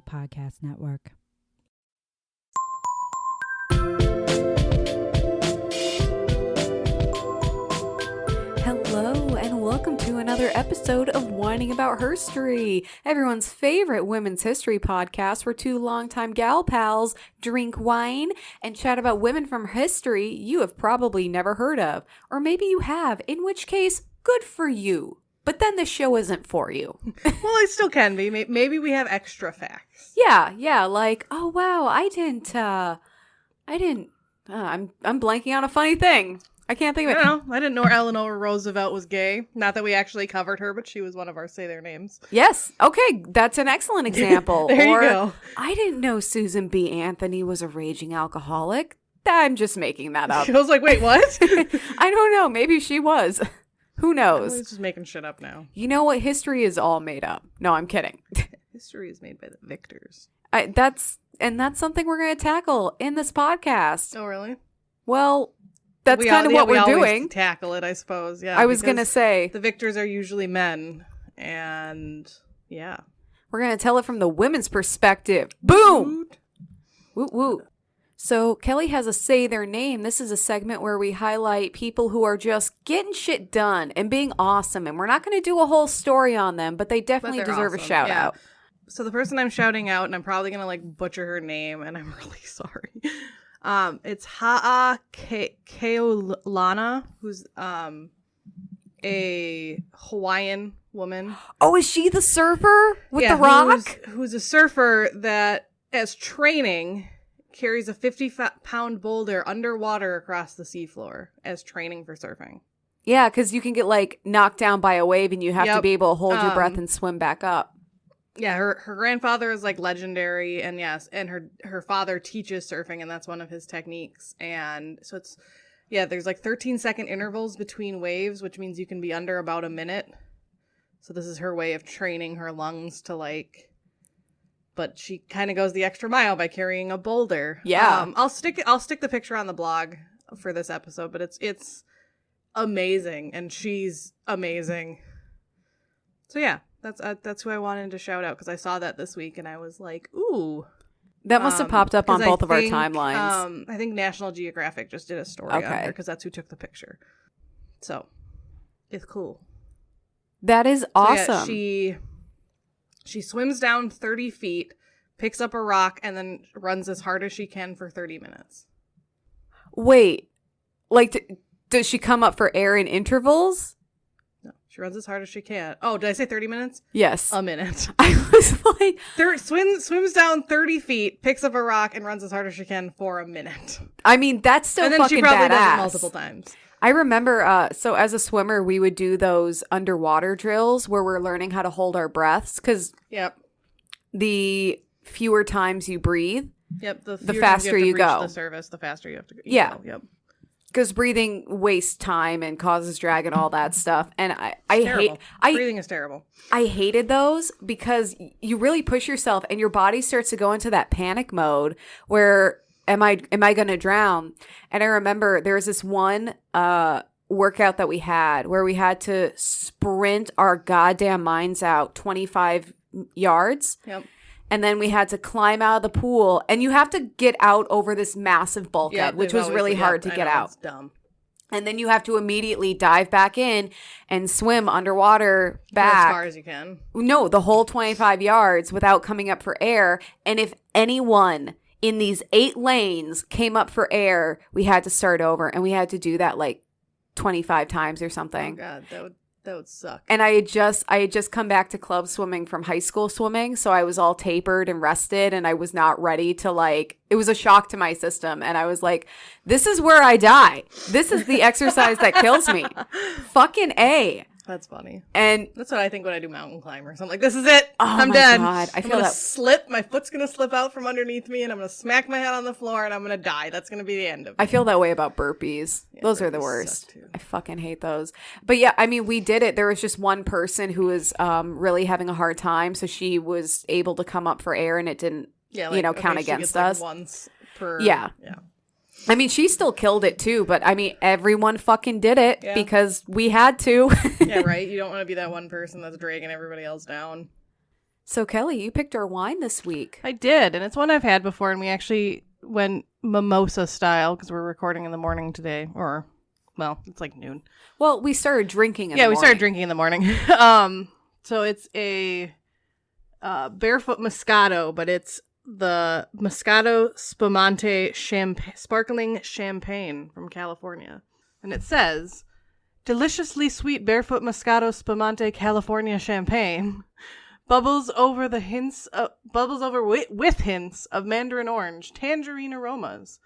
Podcast Network. Hello, and welcome to another episode of Whining About Herstory, everyone's favorite women's history podcast where two longtime gal pals drink wine and chat about women from history you have probably never heard of. Or maybe you have, in which case, good for you. But then the show isn't for you. Well, it still can be. Maybe we have extra facts. Yeah, like, oh wow, I'm blanking on a funny thing. I can't think of it. I didn't know Eleanor Roosevelt was gay. Not that we actually covered her, but she was one of our Say Their Names. Yes. Okay, that's an excellent example. There you go. I didn't know Susan B. Anthony was a raging alcoholic. I'm just making that up. I was like, wait, what? I don't know. Maybe she was. Who knows? I was just making shit up now. You know what? History is all made up. No, I'm kidding. History is made by the victors. That's something we're going to tackle in this podcast. Oh, really? Well, that's kind of what we're doing. Tackle it, I suppose. Yeah. I was going to say the victors are usually men, and yeah, we're going to tell it from the women's perspective. Boom. Woot woot. So Kelley has a Say Their Name. This is a segment where we highlight people who are just getting shit done and being awesome. And we're not going to do a whole story on them, but they definitely deserve awesome. A shout out. So the person I'm shouting out, and I'm probably going to like butcher her name, and I'm really sorry. It's Ha'a Keolana, who's a Hawaiian woman. Oh, is she the surfer with the rock? Who's a surfer that, as training, carries a 50-pound boulder underwater across the seafloor as training for surfing. Yeah, because you can get like knocked down by a wave and you have to be able to hold your breath and swim back up. Yeah, her grandfather is like legendary, and yes, and her father teaches surfing, and that's one of his techniques. And so there's like 13-second intervals between waves, which means you can be under about a minute. So this is her way of training her lungs to like... But she kind of goes the extra mile by carrying a boulder. Yeah. I'll stick the picture on the blog for this episode, but it's amazing, and she's amazing. So yeah, that's who I wanted to shout out because I saw that this week and I was like, ooh. That must have popped up on both of our timelines. I think National Geographic just did a story on her because that's who took the picture. So it's cool. That is awesome. So yeah, She swims down 30 feet, picks up a rock, and then runs as hard as she can for 30 minutes. Wait, like, does she come up for air in intervals? No, she runs as hard as she can. Oh, did I say 30 minutes? Yes. A minute. I was like... Swims down 30 feet, picks up a rock, and runs as hard as she can for a minute. I mean, that's still fucking badass. And then she probably does it multiple times. I remember, so as a swimmer, we would do those underwater drills where we're learning how to hold our breaths because the fewer times you breathe, the faster you go. The surface, the faster you have to go. Yep. Because breathing wastes time and causes drag and all that stuff. And breathing is terrible. I hated those because you really push yourself and your body starts to go into that panic mode where Am I going to drown? And I remember there was this one workout that we had where we had to sprint our goddamn minds out 25 yards. Yep. And then we had to climb out of the pool. And you have to get out over this massive bulkhead, which was really hard to get out. It's dumb. And then you have to immediately dive back in and swim underwater back. As far as you can. No, the whole 25 yards without coming up for air. And if anyone... in these 8 lanes came up for air, we had to start over, and we had to do that like 25 times or something. Oh God, that would suck. And I had just come back to club swimming from high school swimming, so I was all tapered and rested, and I was not ready to like. It was a shock to my system, and I was like, "This is where I die. This is the exercise that kills me." Fucking A. That's funny. And that's what I think when I do mountain climbers. I'm like, this is it. Oh I'm my dead. God. I'm going to slip. My foot's going to slip out from underneath me, and I'm going to smack my head on the floor, and I'm going to die. That's going to be the end of it. I feel that way about burpees. Yeah, those are the worst. I fucking hate those. But yeah, I mean, we did it. There was just one person who was really having a hard time, so she was able to come up for air, and it didn't, count against us. Like once per. Yeah. I mean, she still killed it too, but I mean, everyone fucking did it because we had to. Yeah, right. You don't want to be that one person that's dragging everybody else down. So, Kelly, you picked our wine this week. I did, and it's one I've had before, and we actually went mimosa style because we're recording in the morning today, or, well, it's like noon. Well, we started drinking in the Yeah, morning. we started drinking in the morning. So it's a Barefoot Moscato, but it's the Moscato Spumante Sparkling Champagne from California. And it says, deliciously sweet Barefoot Moscato Spumante California Champagne bubbles over with hints of mandarin orange, tangerine aromas.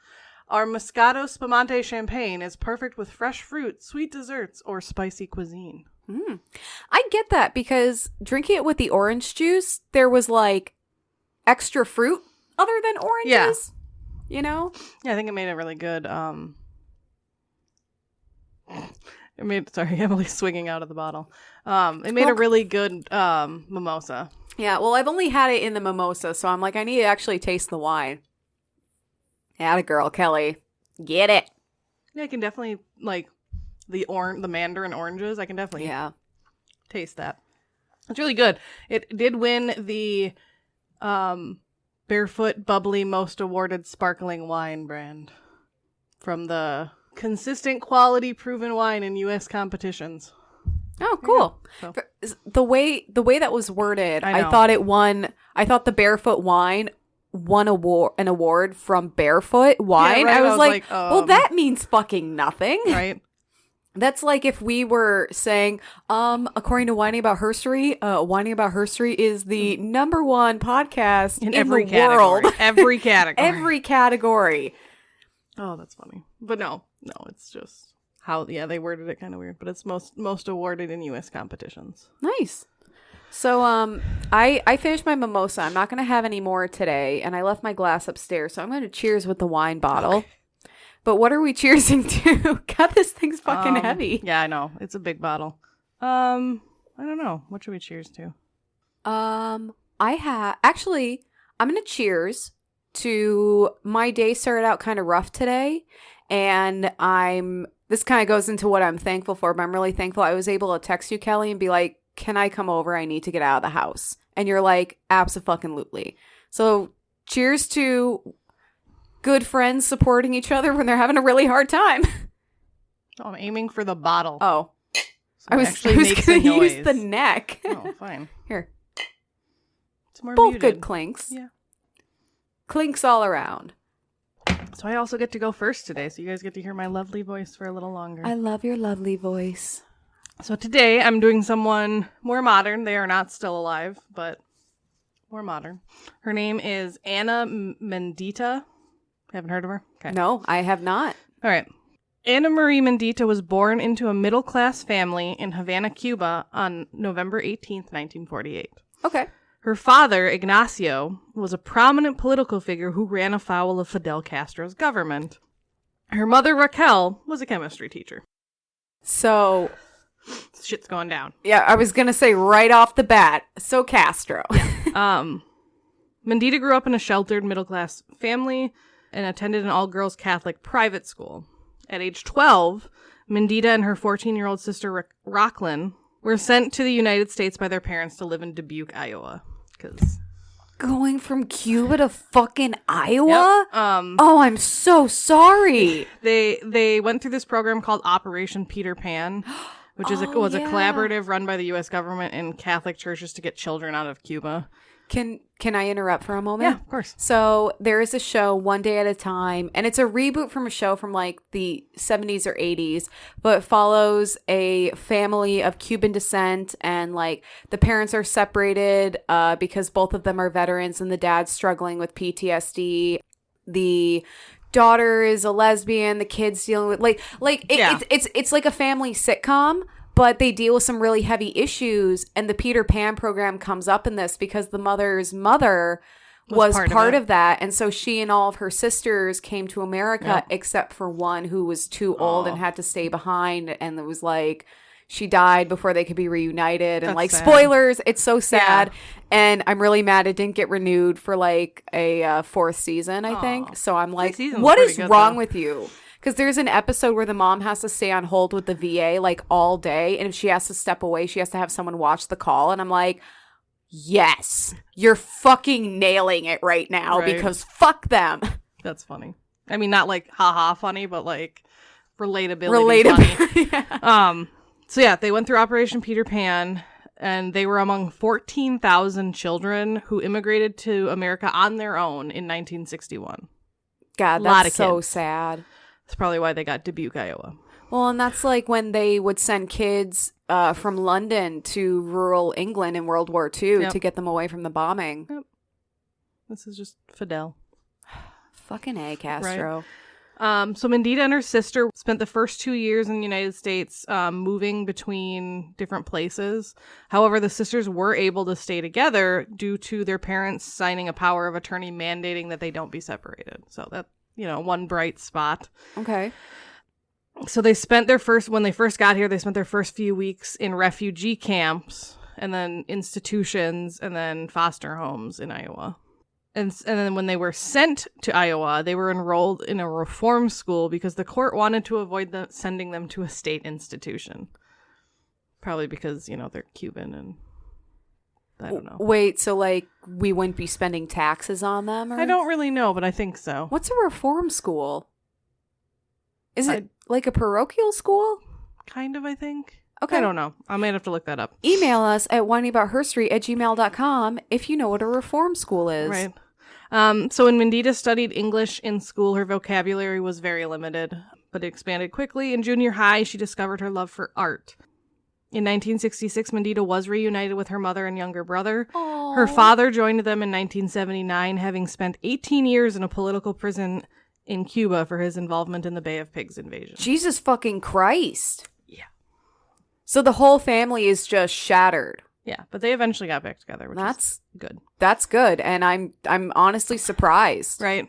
Our Moscato Spumante Champagne is perfect with fresh fruit, sweet desserts, or spicy cuisine. I get that because drinking it with the orange juice, there was like extra fruit other than oranges. Yeah. You know? Yeah, I think it made it really good. Sorry, Emily's swinging out of the bottle. It made a really good mimosa. Yeah, well, I've only had it in the mimosa, so I'm like, I need to actually taste the wine. Atta girl, Kelly. Get it. Yeah, I can definitely, like, the mandarin oranges, I can definitely taste that. It's really good. It did win the Barefoot Bubbly Most Awarded Sparkling Wine brand from the Consistent Quality Proven Wine in U.S. competitions. Oh, cool. So. The way that was worded, I thought the Barefoot wine won an award from Barefoot Wine. Yeah, right. I was like, well, that means fucking nothing. Right. That's like if we were saying, according to Whining About Herstory, Whining About Herstory is the number one podcast in every the category. world. Every category. Every category. Oh, that's funny. But no, it's just how, they worded it kind of weird. But it's most awarded in U.S. competitions. Nice. So, I finished my mimosa. I'm not going to have any more today, and I left my glass upstairs, so I'm going to cheers with the wine bottle. Okay. But what are we cheersing to? God, this thing's fucking heavy. Yeah, I know. It's a big bottle. I don't know. What should we cheers to? I'm going to cheers to my day started out kind of rough today, and this kind of goes into what I'm thankful for, but I'm really thankful I was able to text you, Kelly, and be like, can I come over? I need to get out of the house. And you're like, abso-fucking-lutely. So cheers to good friends supporting each other when they're having a really hard time. Oh, I'm aiming for the bottle. Oh. So I was going to use the neck. Oh, fine. Here. It's more both muted. Good clinks. Yeah. Clinks all around. So I also get to go first today, so you guys get to hear my lovely voice for a little longer. I love your lovely voice. So today I'm doing someone more modern. They are not still alive, but more modern. Her name is Ana Mendieta. Haven't heard of her? Okay. No, I have not. All right. Ana Marie Mendieta was born into a middle-class family in Havana, Cuba on November 18th, 1948. Okay. Her father, Ignacio, was a prominent political figure who ran afoul of Fidel Castro's government. Her mother, Raquel, was a chemistry teacher. So shit's going down. Yeah, I was going to say right off the bat, so Castro. Mendieta grew up in a sheltered middle-class family and attended an all-girls Catholic private school. At age 12, Mendieta and her 14-year-old sister, Rocklyn, were sent to the United States by their parents to live in Dubuque, Iowa. Going from Cuba to fucking Iowa? Yep. Oh, I'm so sorry. They went through this program called Operation Peter Pan, which was a collaborative run by the U.S. government and Catholic churches to get children out of Cuba. Can I interrupt for a moment? Yeah, of course. So there is a show, One Day at a Time, and it's a reboot from a show from like the 70s or 80s, but it follows a family of Cuban descent, and like the parents are separated because both of them are veterans and the dad's struggling with PTSD. The daughter is a lesbian, the kid's dealing with it's like a family sitcom. But they deal with some really heavy issues, and the Peter Pan program comes up in this because the mother's mother was part of that. And so she and all of her sisters came to America, except for one who was too old and had to stay behind. And it was like she died before they could be reunited. And like, sad. Spoilers, it's so sad. Yeah. And I'm really mad it didn't get renewed for like a fourth season, I think. So I'm like, what is wrong with you? Because there's an episode where the mom has to stay on hold with the VA like all day. And if she has to step away, she has to have someone watch the call. And I'm like, Yes. You're fucking nailing it right now Right. because fuck them. That's funny. I mean, not like haha funny, but like relatability funny. Yeah. So yeah, they went through Operation Peter Pan, and they were among 14,000 children who immigrated to America on their own in 1961. God, Lot that's of so kids. sad. That's probably why they got Dubuque, Iowa. Well, and that's like when they would send kids from London to rural England in World War II Yep. to get them away from the bombing. Yep. This is just Fidel. Fucking A, Castro. So Mendieta and her sister spent the first 2 years in the United States moving between different places. However, the sisters were able to stay together due to their parents signing a power of attorney mandating that they don't be separated. So that, one bright spot. Okay. So when they first got here, they spent their first few weeks in refugee camps and then institutions and then foster homes in Iowa. And then when they were sent to Iowa, they were enrolled in a reform school because the court wanted to avoid sending them to a state institution. Probably because, they're Cuban and I don't know. Wait, so like we wouldn't be spending taxes on them? Or? I don't really know, but I think so. What's a reform school? Is it like a parochial school? Kind of, I think. Okay. I don't know. I might have to look that up. Email us at whiningaboutherstory@gmail.com if you know what a reform school is. Right. So when Mendieta studied English in school, her vocabulary was very limited, but it expanded quickly. In junior high, she discovered her love for art. In 1966, Mendieta was reunited with her mother and younger brother. Aww. Her father joined them in 1979, having spent 18 years in a political prison in Cuba for his involvement in the Bay of Pigs invasion. Jesus fucking Christ. Yeah. So the whole family is just shattered. Yeah, but they eventually got back together, which is good. That's good, and I'm honestly surprised. Right.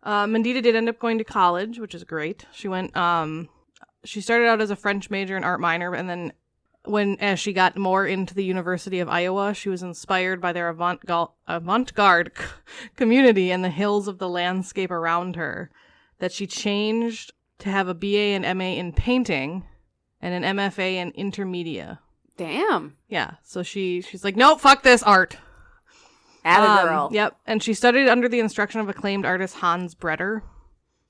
Mendieta did end up going to college, which is great. She went. She started out as a French major and art minor, and then as she got more into the University of Iowa, she was inspired by their avant-garde community and the hills of the landscape around her, that she changed to have a BA and MA in painting and an MFA in intermedia. Damn. Yeah, so she's like, no, fuck this art. Atta girl. Yep, and she studied under the instruction of acclaimed artist Hans Bretter,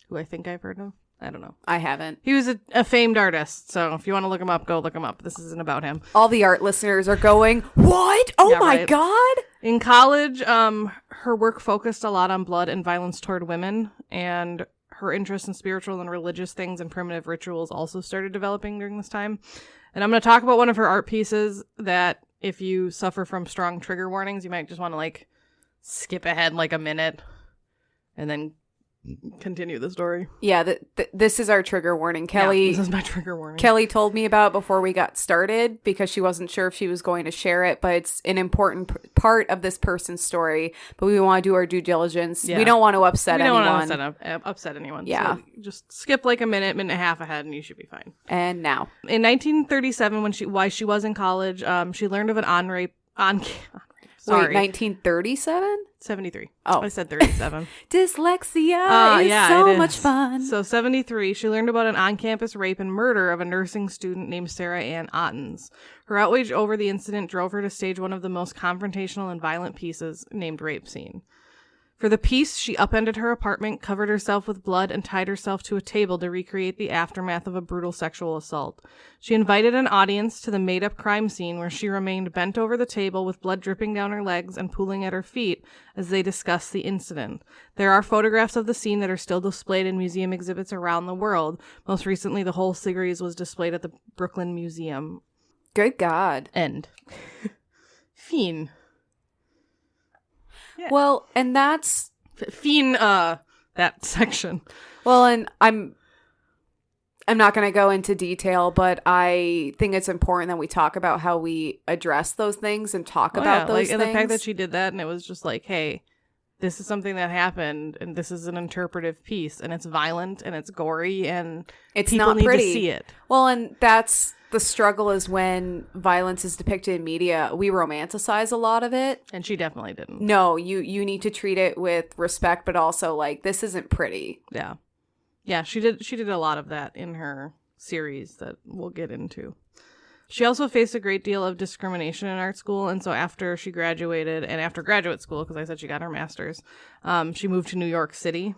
who I think I've heard of. I don't know. I haven't. He was a famed artist, so if you want to look him up, go look him up. This isn't about him. All the art listeners are going, what? Oh Yeah, my right. God. In college, her work focused a lot on blood and violence toward women, and her interest in spiritual and religious things and primitive rituals also started developing during this time. And I'm going to talk about one of her art pieces that if you suffer from strong trigger warnings, you might just want to like skip ahead like a minute and then continue the story. Yeah, this is our trigger warning. Kelley, this is my trigger warning. Kelley told me about it before we got started because she wasn't sure if she was going to share it, but it's an important part of this person's story. But we want to do our due diligence. Yeah. We don't want to upset anyone. We don't want to upset anyone. Yeah. So just skip like a minute and a half ahead and you should be fine. And now. In 1937, while she was in college, she learned of an Wait, 1937? 73. Oh. I said 37. Dyslexia is so it much is. fun. So 73, she learned about an on-campus rape and murder of a nursing student named Sarah Ann Ottens. Her outrage over the incident drove her to stage one of the most confrontational and violent pieces, named Rape Scene. For the piece, she upended her apartment, covered herself with blood, and tied herself to a table to recreate the aftermath of a brutal sexual assault. She invited an audience to the made-up crime scene where she remained bent over the table with blood dripping down her legs and pooling at her feet as they discussed the incident. There are photographs of the scene that are still displayed in museum exhibits around the world. Most recently, the whole series was displayed at the Brooklyn Museum. Good God. End. Fiend. Yeah. Well, and that's... Fiend, that section. Well, and I'm not going to go into detail, but I think it's important that we talk about how we address those things and talk about those things. And the fact that she did that and it was just like, hey, this is something that happened and this is an interpretive piece and it's violent and it's gory and it's people not need pretty to see it. Well, and that's the struggle is when violence is depicted in media, we romanticize a lot of it. And she definitely didn't. No, you need to treat it with respect, but also like this isn't pretty. Yeah. Yeah, she did a lot of that in her series that we'll get into. She also faced a great deal of discrimination in art school, and so after she graduated, and after graduate school, because I said she got her master's, she moved to New York City.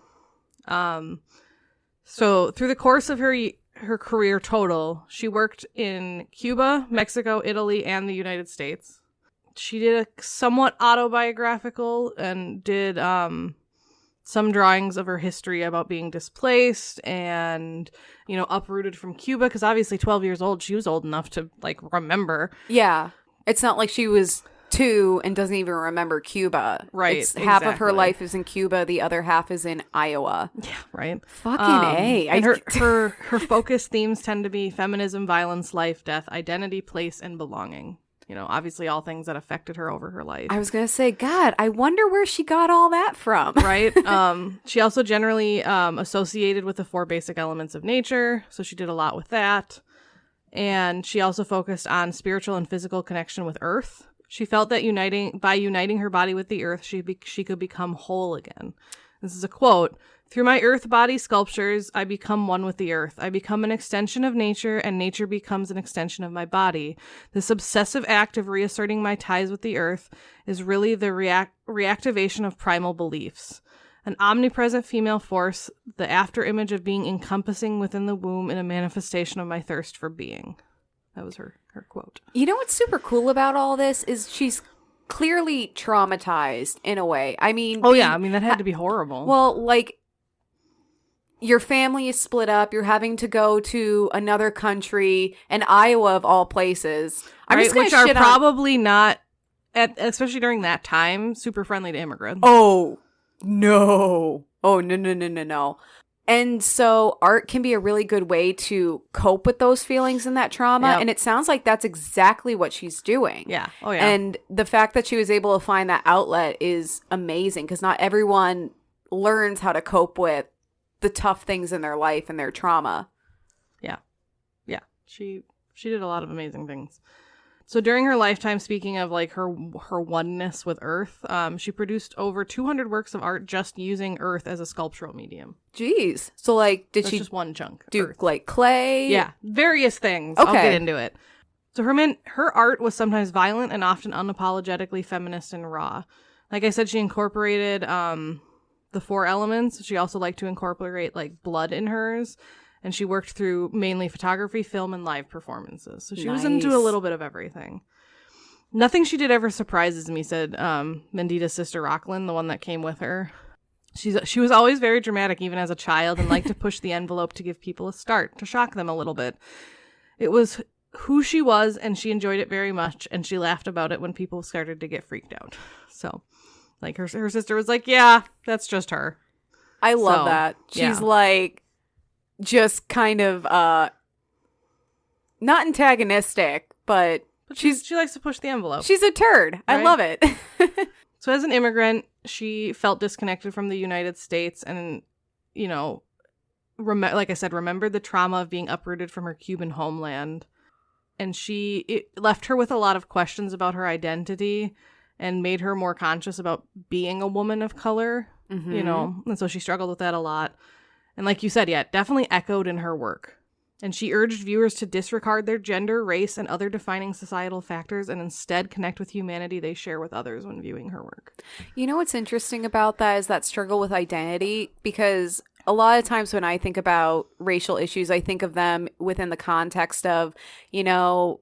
So through the course of her career total, she worked in Cuba, Mexico, Italy, and the United States. She did a somewhat autobiographical and did some drawings of her history about being displaced and, uprooted from Cuba, because obviously 12 years old, she was old enough to, remember. Yeah. It's not like she was 2 and doesn't even remember Cuba. Right. It's half of her life is in Cuba, the other half is in Iowa. Yeah, right. Fucking A. And her focus themes tend to be feminism, violence, life, death, identity, place, and belonging. Obviously all things that affected her over her life. I was going to say, God, I wonder where she got all that from. Right. She also generally associated with the 4 basic elements of nature. So she did a lot with that. And she also focused on spiritual and physical connection with Earth. She felt that by uniting her body with the Earth, she could become whole again. This is a quote. "Through my earth body sculptures, I become one with the earth. I become an extension of nature, and nature becomes an extension of my body. This obsessive act of reasserting my ties with the earth is really the reactivation of primal beliefs. An omnipresent female force, the after-image of being encompassing within the womb in a manifestation of my thirst for being." That was her quote. You know what's super cool about all this is she's clearly traumatized in a way. I mean... that had to be horrible. Well, your family is split up. You're having to go to another country, and Iowa of all places. Which are probably not, especially during that time, super friendly to immigrants. Oh, no. Oh, no. And so art can be a really good way to cope with those feelings and that trauma. Yep. And it sounds like that's exactly what she's doing. Yeah. Oh, yeah. And the fact that she was able to find that outlet is amazing, because not everyone learns how to cope with the tough things in their life and their trauma. Yeah. She did a lot of amazing things. So during her lifetime, speaking of her oneness with Earth, she produced over 200 works of art just using Earth as a sculptural medium. Jeez. So did she just one chunk? Do Earth. Clay? Yeah, various things. Okay. I'll get into it. So her art was sometimes violent and often unapologetically feminist and raw. Like I said, she incorporated the 4 elements. She also liked to incorporate blood in hers. And she worked through mainly photography, film, and live performances. So she was into a little bit of everything. "Nothing she did ever surprises me," said Mendieta's sister Rocklyn, the one that came with her. She was always very dramatic, even as a child, and liked to push the envelope to give people a start, to shock them a little bit. It was who she was, and she enjoyed it very much, and she laughed about it when people started to get freaked out. So, her sister was like, yeah, that's just her. I love that. She's just kind of not antagonistic, but she likes to push the envelope. She's a turd. Right? I love it. So as an immigrant, she felt disconnected from the United States and, like I said, remembered the trauma of being uprooted from her Cuban homeland. And it left her with a lot of questions about her identity and made her more conscious about being a woman of color, and so she struggled with that a lot. And like you said, yeah, it definitely echoed in her work. And she urged viewers to disregard their gender, race, and other defining societal factors and instead connect with humanity they share with others when viewing her work. You know what's interesting about that is that struggle with identity, because a lot of times when I think about racial issues, I think of them within the context of,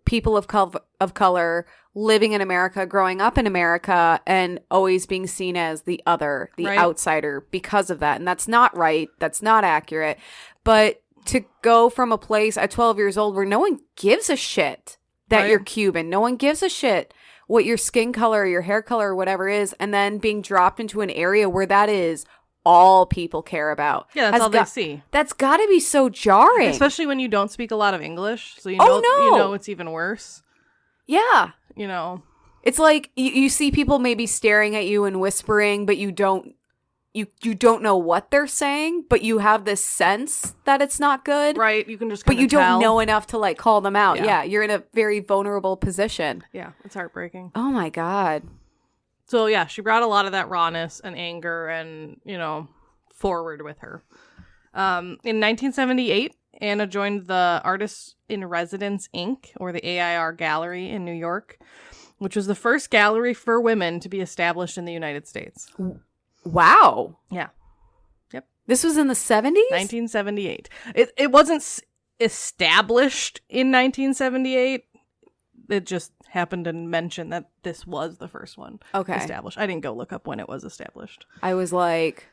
people of color living in America, growing up in America, and always being seen as the other, the outsider because of that. And that's not right. That's not accurate. But to go from a place at 12 years old where no one gives a shit that you're Cuban, no one gives a shit what your skin color or your hair color or whatever is, and then being dropped into an area where that is all people care about. Yeah, that's all they see. That's got to be so jarring. Especially when you don't speak a lot of English. So you know it's even worse. Yeah. It's like you see people maybe staring at you and whispering, but you don't know what they're saying, but you have this sense that it's not good. Right. You can just but you tell. Don't know enough to call them out. Yeah. You're in a very vulnerable position. Yeah. It's heartbreaking. Oh my God. So yeah, she brought a lot of that rawness and anger and, forward with her. In 1978, Ana joined the Artists in Residence, Inc., or the AIR Gallery in New York, which was the first gallery for women to be established in the United States. Wow. Yeah. Yep. This was in the 70s? 1978. It wasn't established in 1978. It just happened to mention that this was the first one established. I didn't go look up when it was established. I was like,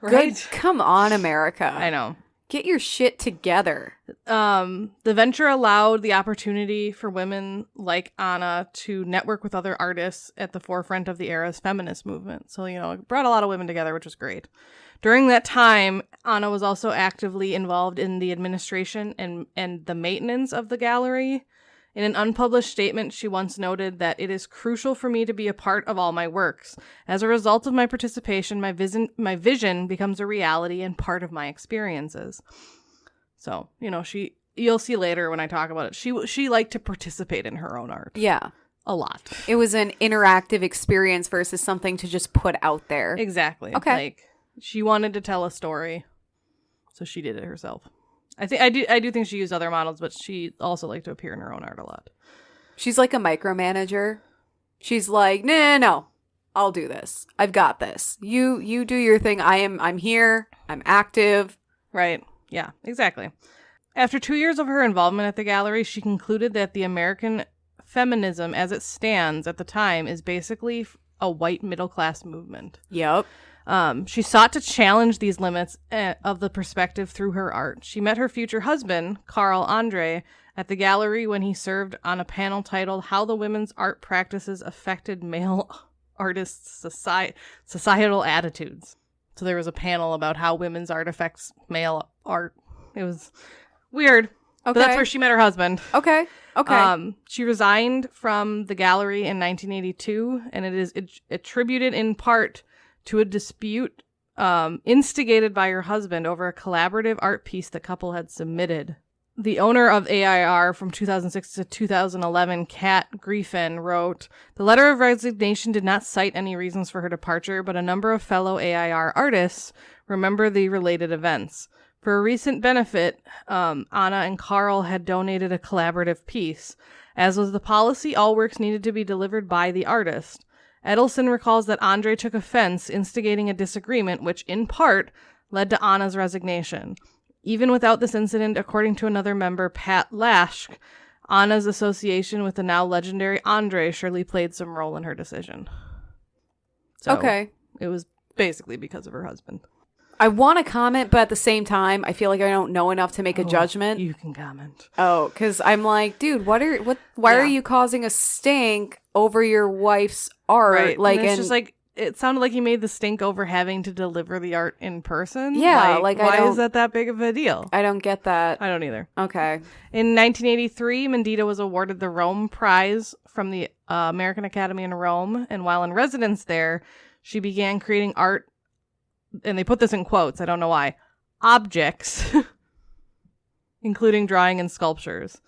right? Good, come on, America. I know. Get your shit together. The venture allowed the opportunity for women like Ana to network with other artists at the forefront of the era's feminist movement. So, it brought a lot of women together, which was great. During that time, Ana was also actively involved in the administration and the maintenance of the gallery. In an unpublished statement, she once noted that it is crucial for me to be a part of all my works. As a result of my participation, my vision becomes a reality and part of my experiences. So, you'll see later when I talk about it, she liked to participate in her own art. Yeah. A lot. It was an interactive experience versus something to just put out there. Exactly. Okay. Like, she wanted to tell a story, so she did it herself. I do think she used other models, but she also liked to appear in her own art a lot. She's like a micromanager. She's like, no, I'll do this. I've got this. You do your thing. I'm here. I'm active. Right. Yeah, exactly. After 2 years of her involvement at the gallery, she concluded that the American feminism as it stands at the time is basically a white middle class movement. Yep. She sought to challenge these limits of the perspective through her art. She met her future husband, Carl Andre, at the gallery when he served on a panel titled How the Women's Art Practices Affected Male Artists' Societal Attitudes. So there was a panel about how women's art affects male art. It was weird. Okay. But that's where she met her husband. Okay. She resigned from the gallery in 1982, and it is attributed in part to a dispute instigated by her husband over a collaborative art piece the couple had submitted. The owner of AIR from 2006 to 2011, Kat Griffin, wrote, "The letter of resignation did not cite any reasons for her departure, but a number of fellow AIR artists remember the related events. For a recent benefit, Ana and Carl had donated a collaborative piece. As was the policy, all works needed to be delivered by the artist. Edelson recalls that Andre took offense, instigating a disagreement, which, in part, led to Ana's resignation. Even without this incident, according to another member, Pat Lashk, Ana's association with the now legendary Andre surely played some role in her decision." So, okay. It was basically because of her husband. I want to comment, but at the same time, I feel like I don't know enough to make a judgment. You can comment. Oh, because I'm like, dude, why are you causing a stink over your wife's art? Right. Like, and it's just like, it sounded like you made the stink over having to deliver the art in person. Yeah, why is that big of a deal? I don't get that. I don't either. Okay. In 1983, Mendieta was awarded the Rome Prize from the American Academy in Rome, and while in residence there, she began creating art, and they put this in quotes, I don't know why, objects, including drawing and sculptures.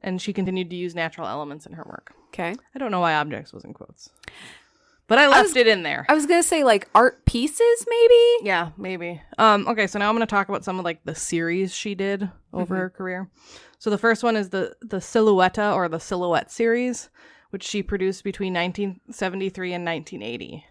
And she continued to use natural elements in her work. Okay. I don't know why objects was in quotes. But I left it in there. I was going to say, like, art pieces, maybe? Yeah, maybe. Okay, so now I'm going to talk about some of, like, the series she did over her career. So the first one is the Silhouetta, or the Silhouette series, which she produced between 1973 and 1980.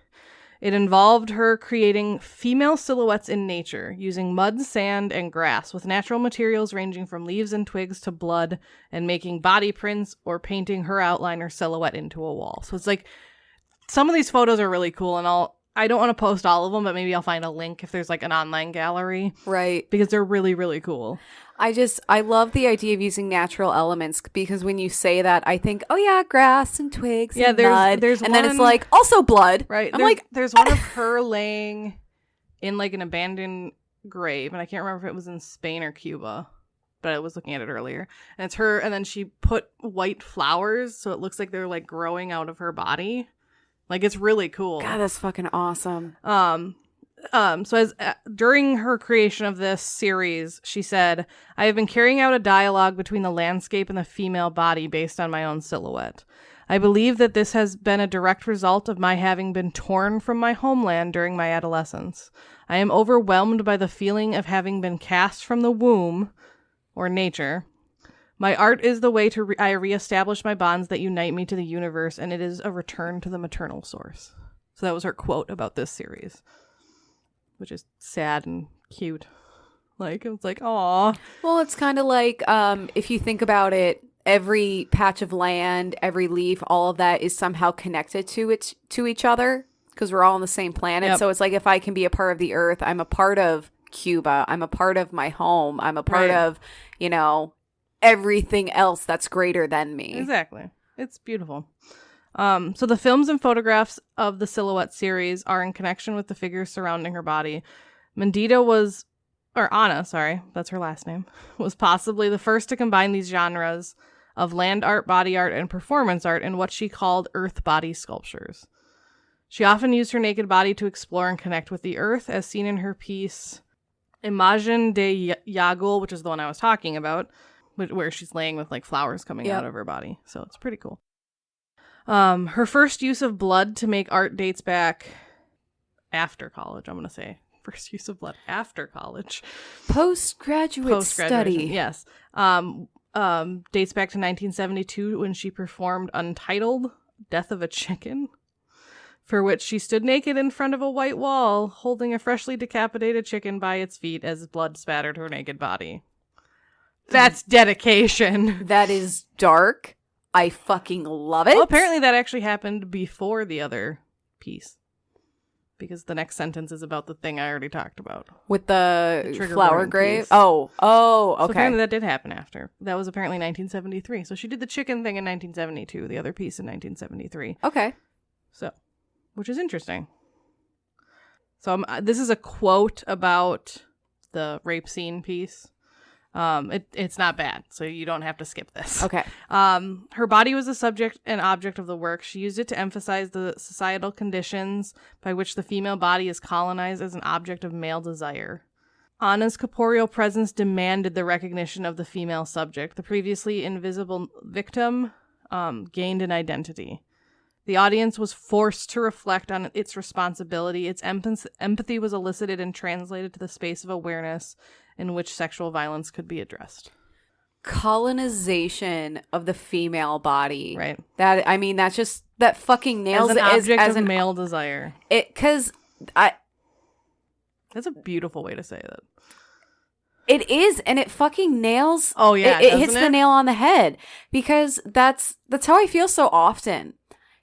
It involved her creating female silhouettes in nature, using mud, sand, and grass, with natural materials ranging from leaves and twigs to blood, and making body prints or painting her outline or silhouette into a wall. So it's like, some of these photos are really cool, and I don't want to post all of them, but maybe I'll find a link if there's like an online gallery. Right. Because they're really, really cool. I love the idea of using natural elements, because when you say that, I think, oh yeah, grass and twigs and mud. And then it's like, also blood. Right. There's one of her laying in like an abandoned grave, and I can't remember if it was in Spain or Cuba, but I was looking at it earlier. And it's her, and then she put white flowers, so it looks like they're like growing out of her body. Like, it's really cool. God, that's fucking awesome. So during her creation of this series, she said, "I have been carrying out a dialogue between the landscape and the female body based on my own silhouette. I believe that this has been a direct result of my having been torn from my homeland during my adolescence. I am overwhelmed by the feeling of having been cast from the womb," or nature. My art is the way to I reestablish my bonds that unite me to the universe, and it is a return to the maternal source. So that was her quote about this series, which is sad and cute. Like, it was like, aw. Well, it's kind of like, if you think about it, every patch of land, every leaf, all of that is somehow connected to each other because we're all on the same planet. Yep. So it's like if I can be a part of the earth, I'm a part of Cuba. I'm a part of my home. I'm a part of, you know, everything else that's greater than me. Exactly. It's beautiful. So the films and photographs of the Silhouette series are in connection with the figures surrounding her body. Ana, that's her last name, was possibly the first to combine these genres of land art, body art, and performance art in what she called earth body sculptures. She often used her naked body to explore and connect with the earth, as seen in her piece Imagen de Yagul, which is the one I was talking about, where she's laying with like flowers coming out of her body. So it's pretty cool. Her first use of blood to make art dates back after college, I'm going to say. First use of blood after college. Postgraduate study. Yes. Dates back to 1972 when she performed Untitled, Death of a Chicken, for which she stood naked in front of a white wall, holding a freshly decapitated chicken by its feet as blood spattered her naked body. That's dedication. That is dark. I fucking love it. Well, apparently that actually happened before the other piece. Because the next sentence is about the thing I already talked about. With the trigger flower warning grave? piece. Oh, okay. So apparently that did happen after. That was apparently 1973. So she did the chicken thing in 1972, the other piece in 1973. Okay. So, which is interesting. So this is a quote about the rape scene piece. It's not bad, so you don't have to skip this. Okay. Her body was the subject and object of the work. She used it to emphasize the societal conditions by which the female body is colonized as an object of male desire. Ana's corporeal presence demanded the recognition of the female subject. The previously invisible victim gained an identity. The audience was forced to reflect on its responsibility. Its empathy was elicited and translated to the space of awareness in which sexual violence could be addressed. Colonization of the female body. Right. That's just, that fucking nails as it an object as of an male desire. Because That's a beautiful way to say that. It is, and it fucking nails. Oh yeah, it hits the nail on the head, because that's how I feel so often.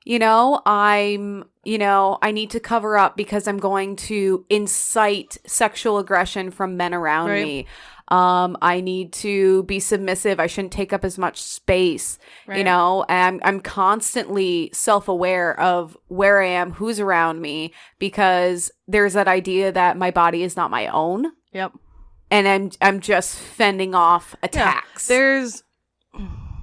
You know, I need to cover up because I'm going to incite sexual aggression from men around me. I need to be submissive. I shouldn't take up as much space, you know, and I'm constantly self-aware of where I am, who's around me, because there's that idea that my body is not my own. Yep. And I'm just fending off attacks. Yeah,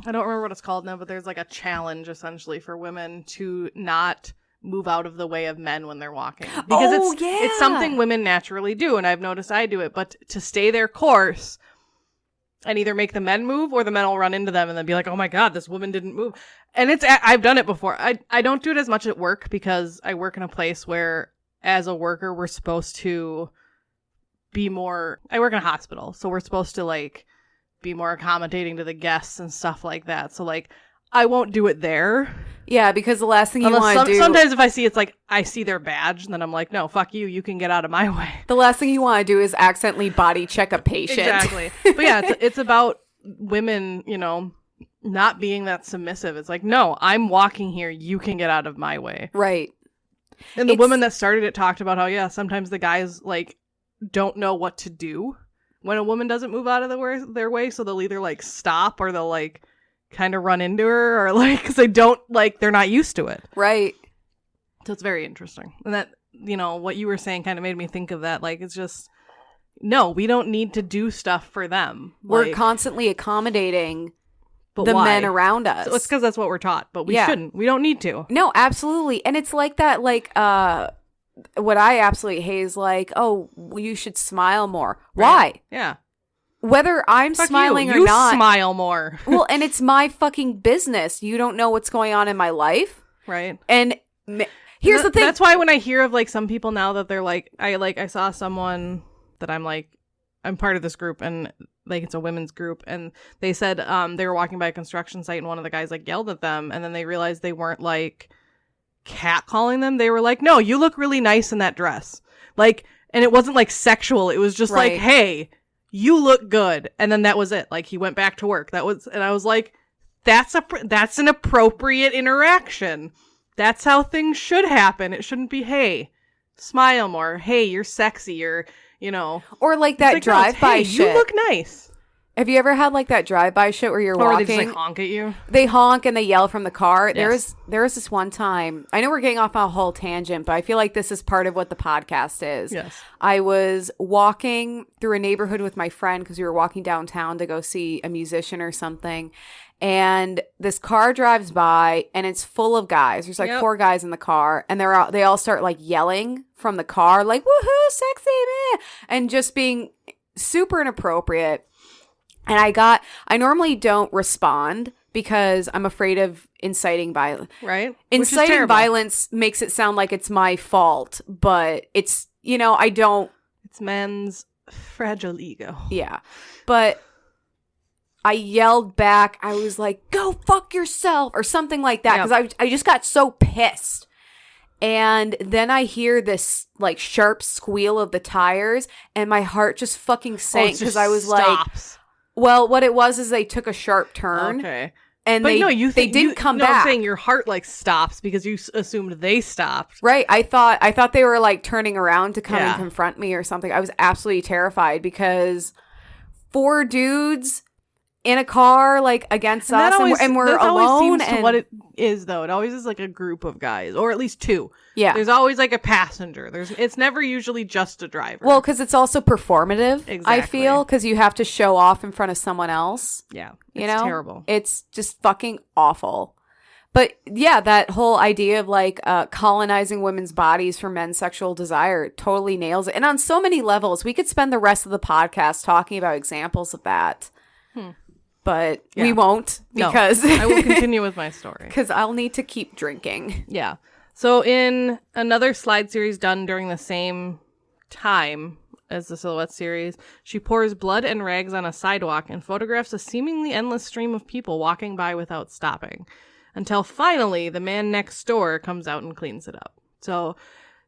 I don't remember what it's called now, but there's like a challenge essentially for women to not move out of the way of men when they're walking. Because it's something women naturally do, and I've noticed I do it, but to stay their course and either make the men move or the men will run into them and then be like, oh my God, this woman didn't move. And I've done it before. I don't do it as much at work because I work in a place where as a worker, we're supposed to be more, I work in a hospital, so we're supposed to like be more accommodating to the guests and stuff like that. So like I won't do it there. Yeah, because the last thing you want to do... Sometimes if I see, it's like, I see their badge, and then I'm like, no, fuck you, you can get out of my way. The last thing you want to do is accidentally body check a patient. Exactly. But yeah, it's about women, you know, not being that submissive. It's like, no, I'm walking here, you can get out of my way. Right. And the woman that started it talked about how, yeah, sometimes the guys, like, don't know what to do when a woman doesn't move out of their way, so they'll either, like, stop or they'll, like, kind of run into her, or like, because they're not used to it. Right. So it's very interesting. And that, you know, what you were saying kind of made me think of that. Like, it's just, no, we don't need to do stuff for them. We're constantly accommodating but the why? Men around us. So it's because that's what we're taught, but we shouldn't. We don't need to. No, absolutely. And it's like that, like, what I absolutely hate is like, oh, you should smile more. Right. Why? Yeah. Whether I'm smiling or not. You smile more. Well, and it's my fucking business. You don't know what's going on in my life. Right. And here's the thing. That's why when I hear of like some people now that they're like, I saw someone that I'm like, I'm part of this group, and like it's a women's group, and they said they were walking by a construction site, and one of the guys like yelled at them, and then they realized they weren't like catcalling them. They were like, "No, you look really nice in that dress." Like, and it wasn't like sexual. It was just like, "Hey, you look good," and then that was it. Like he went back to work. That was, and I was like, "That's an appropriate interaction. That's how things should happen. It shouldn't be, hey, smile more. Hey, you're sexy," or or like that like, drive-by hey, shit. You look nice. Have you ever had like that drive-by shit where you're walking? Or they just like honk at you? They honk and they yell from the car. Yes. There was this one time. I know we're getting off on a whole tangent, but I feel like this is part of what the podcast is. Yes. I was walking through a neighborhood with my friend because we were walking downtown to go see a musician or something. And this car drives by and it's full of guys. There's like 4 guys in the car, and they all start like yelling from the car, like, "Woohoo, sexy man," and just being super inappropriate. And I normally don't respond because I'm afraid of inciting violence. Right. Inciting violence makes it sound like it's my fault, but it's, I don't. It's men's fragile ego. Yeah. But I yelled back. I was like, "Go fuck yourself," or something like that. Because I just got so pissed. And then I hear this like sharp squeal of the tires, and my heart just fucking sank because I was stops. like, well, what it was is they took a sharp turn. Okay. And but they didn't come back. I'm saying your heart like stops because you assumed they stopped. Right. I thought they were like turning around to come and confront me or something. I was absolutely terrified because 4 dudes in a car like against us, and we're alone. Always seems to what it is, though. It always is like a group of guys, or at least 2. Yeah. There's always like a passenger. It's never usually just a driver. Well, because it's also performative. Exactly. I feel because you have to show off in front of someone else. Yeah. It's terrible. It's just fucking awful. But yeah, that whole idea of like colonizing women's bodies for men's sexual desire totally nails it. And on so many levels, we could spend the rest of the podcast talking about examples of that. But we won't because I will continue with my story. Because I'll need to keep drinking. Yeah. So in another slide series done during the same time as the Silhouette series, she pours blood and rags on a sidewalk and photographs a seemingly endless stream of people walking by without stopping. Until finally, the man next door comes out and cleans it up. So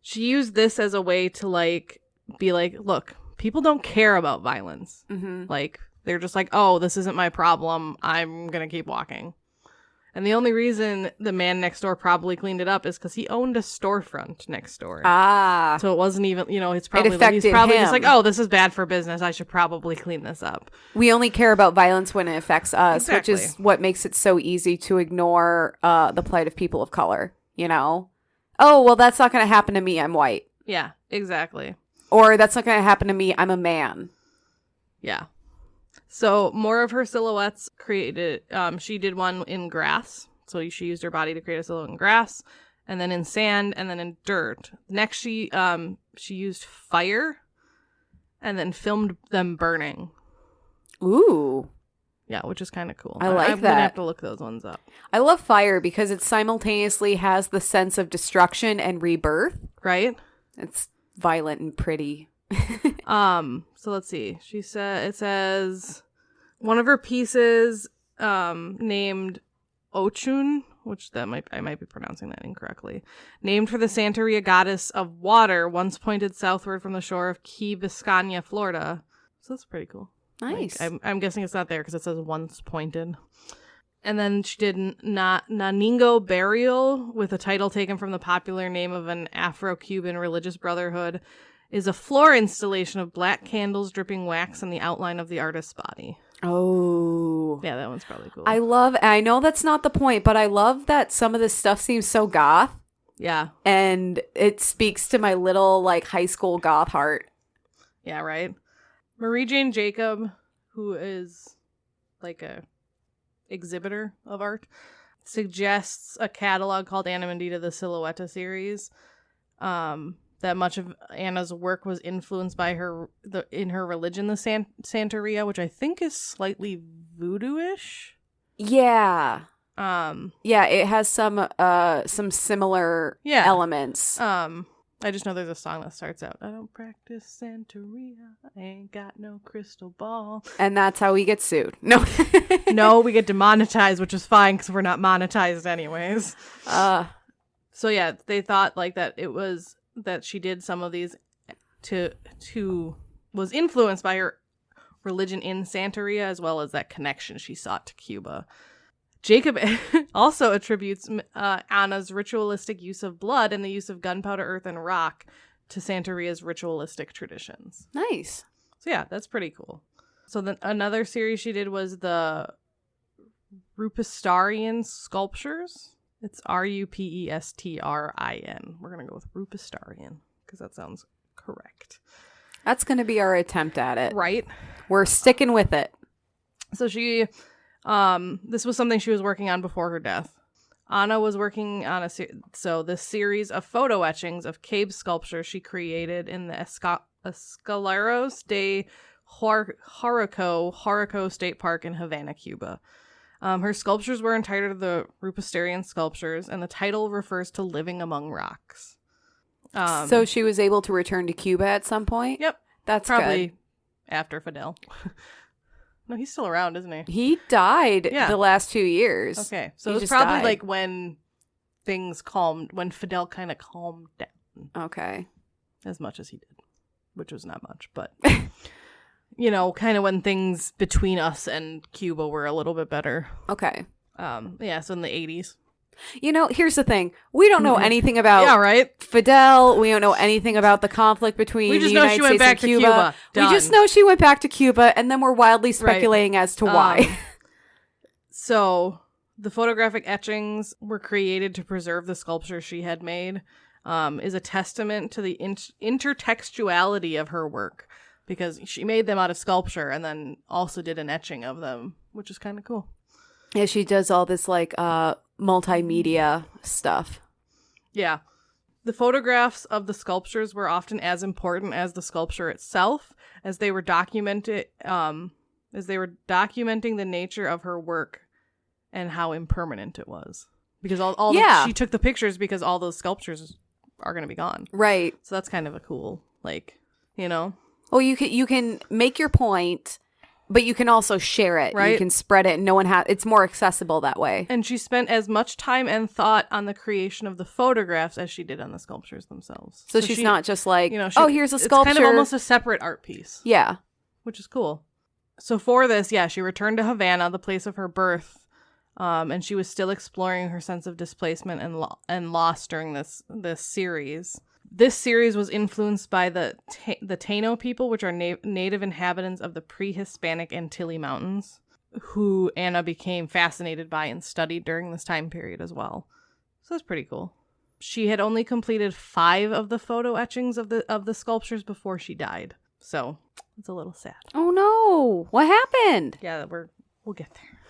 she used this as a way to like be like, look, people don't care about violence. Mm-hmm. Like, they're just like, oh, this isn't my problem. I'm going to keep walking. And the only reason the man next door probably cleaned it up is because he owned a storefront next door. Ah. So it wasn't even, it's probably, he's probably just like, oh, this is bad for business. I should probably clean this up. We only care about violence when it affects us, Exactly. which is what makes it so easy to ignore the plight of people of color, Oh, well, that's not going to happen to me. I'm white. Yeah, exactly. Or that's not going to happen to me. I'm a man. Yeah. So more of her silhouettes created, she did one in grass. So she used her body to create a silhouette in grass, and then in sand, and then in dirt. Next, she used fire and then filmed them burning. Ooh. Yeah, which is kind of cool. I like that. I'm going to have to look those ones up. I love fire because it simultaneously has the sense of destruction and rebirth. Right? It's violent and pretty. So let's see. It says one of her pieces named Ochun, which I might be pronouncing that incorrectly, named for the Santeria goddess of water, once pointed southward from the shore of Key Biscayne, Florida. So that's pretty cool. Nice. Like, I'm guessing it's not there because it says once pointed. And then she did Naningo Burial, with a title taken from the popular name of an Afro-Cuban religious brotherhood, is a floor installation of black candles dripping wax on the outline of the artist's body. Oh. Yeah, that one's probably cool. I know that's not the point, but I love that some of this stuff seems so goth. Yeah. And it speaks to my little, like, high school goth heart. Yeah, right? Marie Jane Jacob, who is, like, a exhibitor of art, suggests a catalog called Ana Mendieta, the Silhouette series. That much of Anna's work was influenced by in her religion, the Santeria, which I think is slightly voodoo-ish. Yeah. Yeah, it has some similar elements. I I just know there's a song that starts out, I don't practice Santeria, I ain't got no crystal ball. And that's how we get sued. No. No, we get demonetized, which is fine because we're not monetized anyways. So yeah, they thought like that it was that she did some of these was influenced by her religion in Santeria as well as that connection she sought to Cuba. Jacob also attributes Ana's ritualistic use of blood and the use of gunpowder, earth, and rock to Santeria's ritualistic traditions. Nice. So yeah, that's pretty cool. So then another series she did was the Rupestarian sculptures. It's Rupestrin. We're going to go with Rupestarian because that sounds correct. That's going to be our attempt at it. Right. We're sticking with it. So she, this was something she was working on before her death. Ana was working on this series of photo etchings of cave sculptures she created in the Escaleros de Jaraco State Park in Havana, Cuba. Her sculptures were entitled the Rupestarian Sculptures, and the title refers to living among rocks. So she was able to return to Cuba at some point? Yep. That's probably good. After Fidel. No, he's still around, isn't he? He died the last 2 years. Okay. So he it was probably like when Fidel kind of calmed down. Okay. As much as he did, which was not much, but kind of when things between us and Cuba were a little bit better. Okay. Yeah, so in the 80s. Here's the thing. We don't know anything about Fidel. We don't know anything about the conflict between the United States and Cuba. We just know she went back to Cuba, and then we're wildly speculating as to why. So the photographic etchings were created to preserve the sculpture she had made, is a testament to the intertextuality of her work, because she made them out of sculpture and then also did an etching of them, which is kind of cool. Yeah, she does all this multimedia stuff. Yeah. The photographs of the sculptures were often as important as the sculpture itself, as they were documenting the nature of her work and how impermanent it was. Because she took the pictures because all those sculptures are going to be gone. Right. So that's kind of a cool, Well, you can make your point, but you can also share it. Right. You can spread it, and it's more accessible that way. And she spent as much time and thought on the creation of the photographs as she did on the sculptures themselves. So she's not just like, here's a sculpture. It's kind of almost a separate art piece. Yeah. Which is cool. So for this, she returned to Havana, the place of her birth, and she was still exploring her sense of displacement and loss during this series. This series was influenced by the Taino people, which are native inhabitants of the pre-Hispanic Antille Mountains, who Ana became fascinated by and studied during this time period as well. So that's pretty cool. She had only completed 5 of the photo etchings of the sculptures before she died. So it's a little sad. Oh no! What happened? Yeah, we'll get there.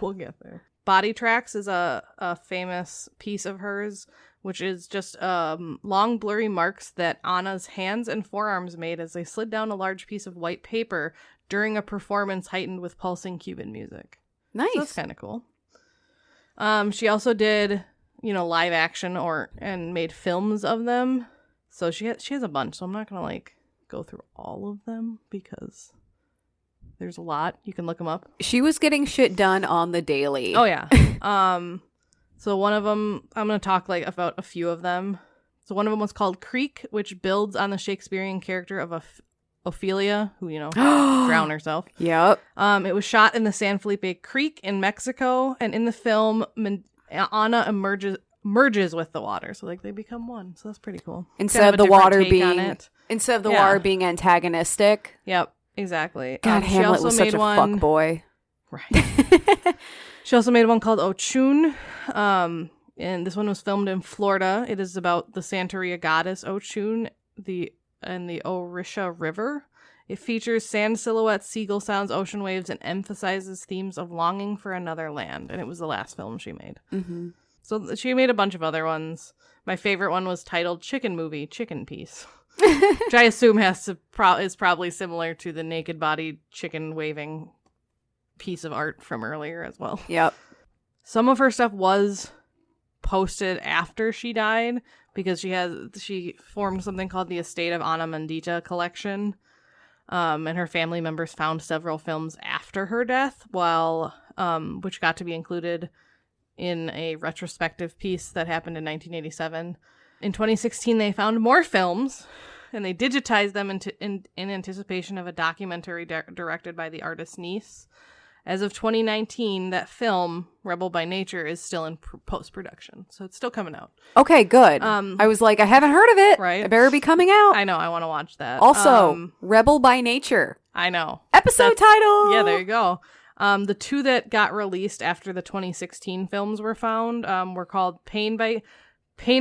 We'll get there. Body Tracks is a famous piece of hers, which is just long blurry marks that Ana's hands and forearms made as they slid down a large piece of white paper during a performance heightened with pulsing Cuban music. Nice. So that's kind of cool. She also did, live action and made films of them. So she has a bunch. So I'm not gonna go through all of them because there's a lot. You can look them up. She was getting shit done on the daily. Oh yeah. So one of them, I'm going to talk about a few of them. So one of them was called Creek, which builds on the Shakespearean character of Ophelia, who, drowned herself. Yep. It was shot in the San Felipe Creek in Mexico, and in the film, Ana merges with the water. So they become one. So that's pretty cool. Instead of the water being antagonistic. Yep, exactly. God, Hamlet was such a fuck boy. Right. She also made one called Ochun, and this one was filmed in Florida. It is about the Santeria goddess Ochun and the Orisha River. It features sand silhouettes, seagull sounds, ocean waves, and emphasizes themes of longing for another land. And it was the last film she made. Mm-hmm. So she made a bunch of other ones. My favorite one was titled Chicken Movie, Chicken Piece, which I assume is probably similar to the naked body chicken waving piece of art from earlier as well. Yep. Some of her stuff was posted after she died because she formed something called the Estate of Ana Mendieta collection. And her family members found several films after her death, which got to be included in a retrospective piece that happened in 1987. In 2016, they found more films, and they digitized them in anticipation of a documentary directed by the artist's niece. As of 2019, that film, Rebel by Nature, is still in post-production, so it's still coming out. Okay, good. I was like, I haven't heard of it. Right? It better be coming out. I know, I want to watch that. Also, Rebel by Nature. I know. Episode title! Yeah, there you go. The two that got released after the 2016 films were found were called Pain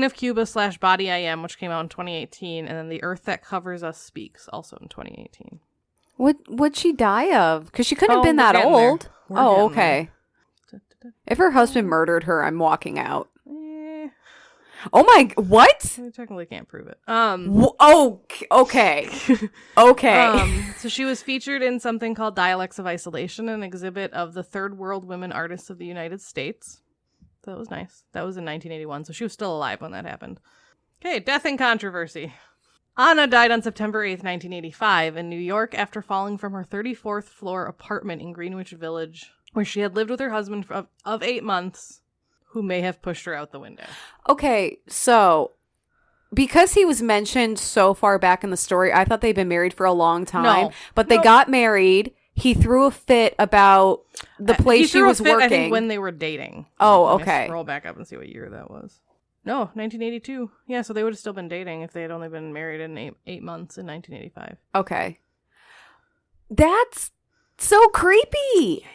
of Cuba / Body I Am, which came out in 2018, and then The Earth That Covers Us Speaks, also in 2018. What'd she die of? Because she couldn't have been that old. Oh, okay. If her husband murdered her, I'm walking out. Oh my, what? We technically can't prove it. Okay. Okay. So she was featured in something called Dialects of Isolation, an exhibit of the Third World Women Artists of the United States. So that was nice. That was in 1981, so she was still alive when that happened. Okay, death and controversy. Ana died on September 8th, 1985, in New York after falling from her 34th floor apartment in Greenwich Village, where she had lived with her husband of 8 months, who may have pushed her out the window. Okay, so because he was mentioned so far back in the story, I thought they'd been married for a long time. But they got married. He threw a fit about the place she was working. I think when they were dating. Oh, okay. Scroll back up and see what year that was. No, 1982. Yeah, so they would have still been dating if they had only been married in 8 months in 1985. Okay. That's so creepy.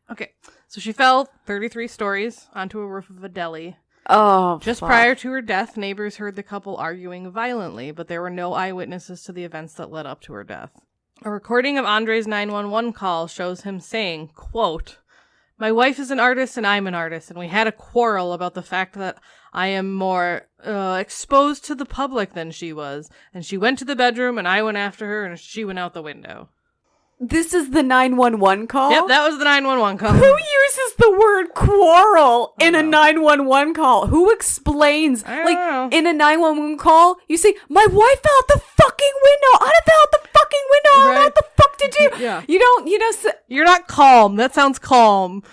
Okay, so she fell 33 stories onto a roof of a deli. Oh, Just prior to her death, neighbors heard the couple arguing violently, but there were no eyewitnesses to the events that led up to her death. A recording of Andre's 911 call shows him saying, quote, "My wife is an artist and I'm an artist, and we had a quarrel about the fact that I am more exposed to the public than she was, and she went to the bedroom and I went after her and she went out the window." This is the 911 call? Yep, that was the 911 call. Who uses the word quarrel in a 911 call? Who explains? I don't know. In a 911 call, you say, "My wife fell out the fucking window. Anna fell out the fucking window. Right. What the fuck did you?" Yeah. You don't, You're not calm. That sounds calm.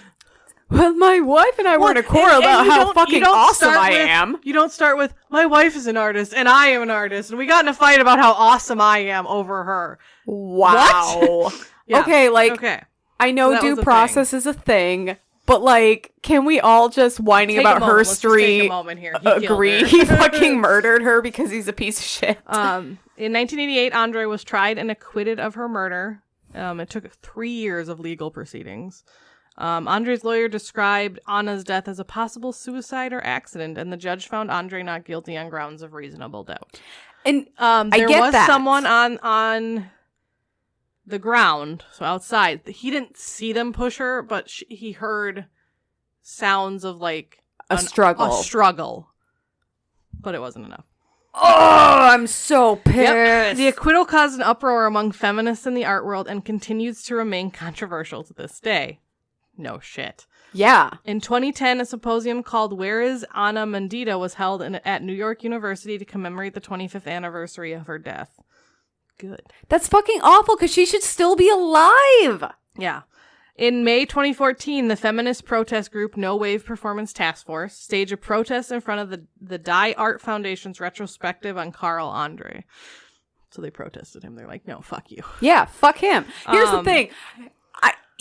"Well, my wife and I were in a quarrel about how fucking awesome I am." You don't start with, "My wife is an artist and I am an artist, and we got in a fight about how awesome I am over her." Wow. Yeah. Okay, I know So that due was a process is a thing, but can we all just whining Take about a moment. Let's just take Herstory a moment here. agree he fucking murdered her because he's a piece of shit? In 1988, Andre was tried and acquitted of her murder. It took 3 years of legal proceedings. Andre's lawyer described Anna's death as a possible suicide or accident, and the judge found Andre not guilty on grounds of reasonable doubt. And there was someone on the ground, so outside. He didn't see them push her, but he heard sounds of a struggle. But it wasn't enough. Oh, I'm so pissed. Yep. The acquittal caused an uproar among feminists in the art world and continues to remain controversial to this day. No shit. Yeah. In 2010, a symposium called "Where is Ana Mendieta" was held at New York University to commemorate the 25th anniversary of her death. Good. That's fucking awful because she should still be alive. Yeah. In May 2014, the feminist protest group No Wave Performance Task Force staged a protest in front of the Die Art Foundation's retrospective on Carl Andre. So they protested him. They're like, "No, fuck you." Yeah, fuck him. Here's the thing.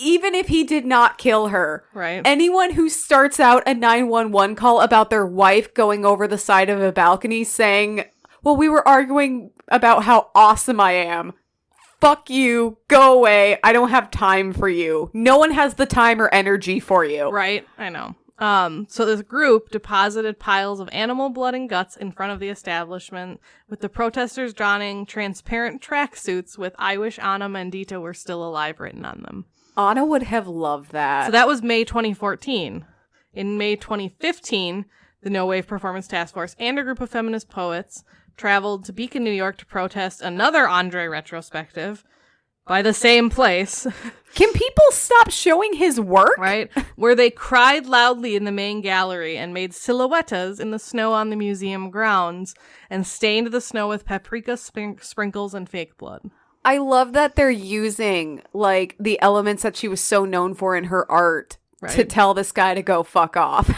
Even if he did not kill her, right? Anyone who starts out a 911 call about their wife going over the side of a balcony saying, "Well, we were arguing about how awesome I am." Fuck you. Go away. I don't have time for you. No one has the time or energy for you. Right? I know. So this group deposited piles of animal blood and guts in front of the establishment, with the protesters donning transparent tracksuits with "I wish Ana Mendieta were still alive" written on them. Ana would have loved that. So that was May 2014. In May 2015, the No Wave Performance Task Force and a group of feminist poets traveled to Beacon, New York to protest another Andre retrospective by the same place. Can people stop showing his work? Right? Where they cried loudly in the main gallery and made silhouettes in the snow on the museum grounds and stained the snow with paprika sprinkles and fake blood. I love that they're using, like, the elements that she was so known for in her art to tell this guy to go fuck off.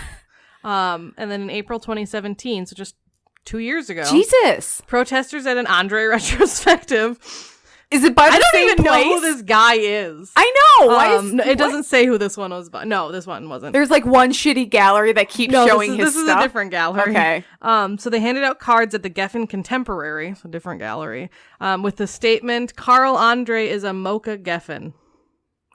And then in April 2017, so just 2 years ago. Jesus. Protesters at an Andre retrospective. Is it by the same I don't even place? know who this guy is. I know. No, it doesn't say who this one was by. No, this one wasn't. There's like one shitty gallery that keeps showing his stuff. This is a different gallery. Okay. So they handed out cards at the Geffen Contemporary, so different gallery, with the statement, Carl Andre is a mocha Geffen.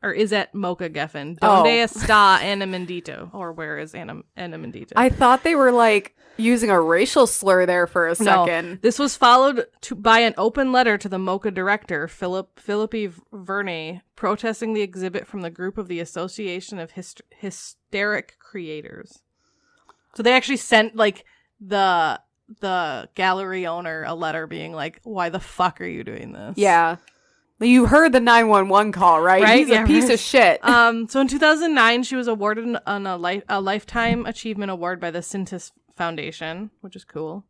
Or is at Mocha Geffen. Donde está Ana Mendieta? Or where is Ana Mendieta? I thought they were like using a racial slur there for a second. No, this was followed by an open letter to the Mocha director, Philippi Vernay, protesting the exhibit from the group of the Association of Hysteric Creators. So they actually sent like the gallery owner a letter being like, why the fuck are you doing this? Yeah. You heard the 911 call, right? He's a piece of shit. So in 2009, she was awarded a Lifetime Achievement Award by the Sintis Foundation, which is cool.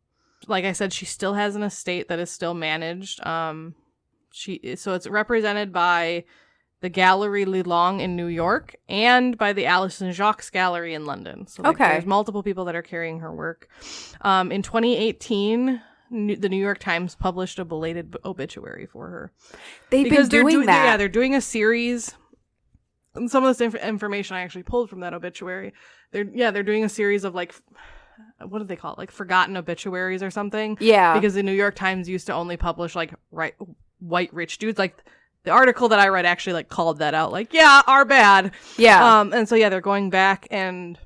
Like I said, she still has an estate that is still managed. So it's represented by the Gallery Lelong in New York and by the Alison Jacques Gallery in London. So there's multiple people that are carrying her work. In 2018... the New York Times published a belated obituary for her. They've been doing that. Yeah, they're doing a series. And some of this information I actually pulled from that obituary. They're doing a series of like, what do they call it? Like forgotten obituaries or something. Yeah. Because the New York Times used to only publish like white rich dudes. Like the article that I read actually like called that out. Like, yeah, our bad. Yeah. And so they're going back and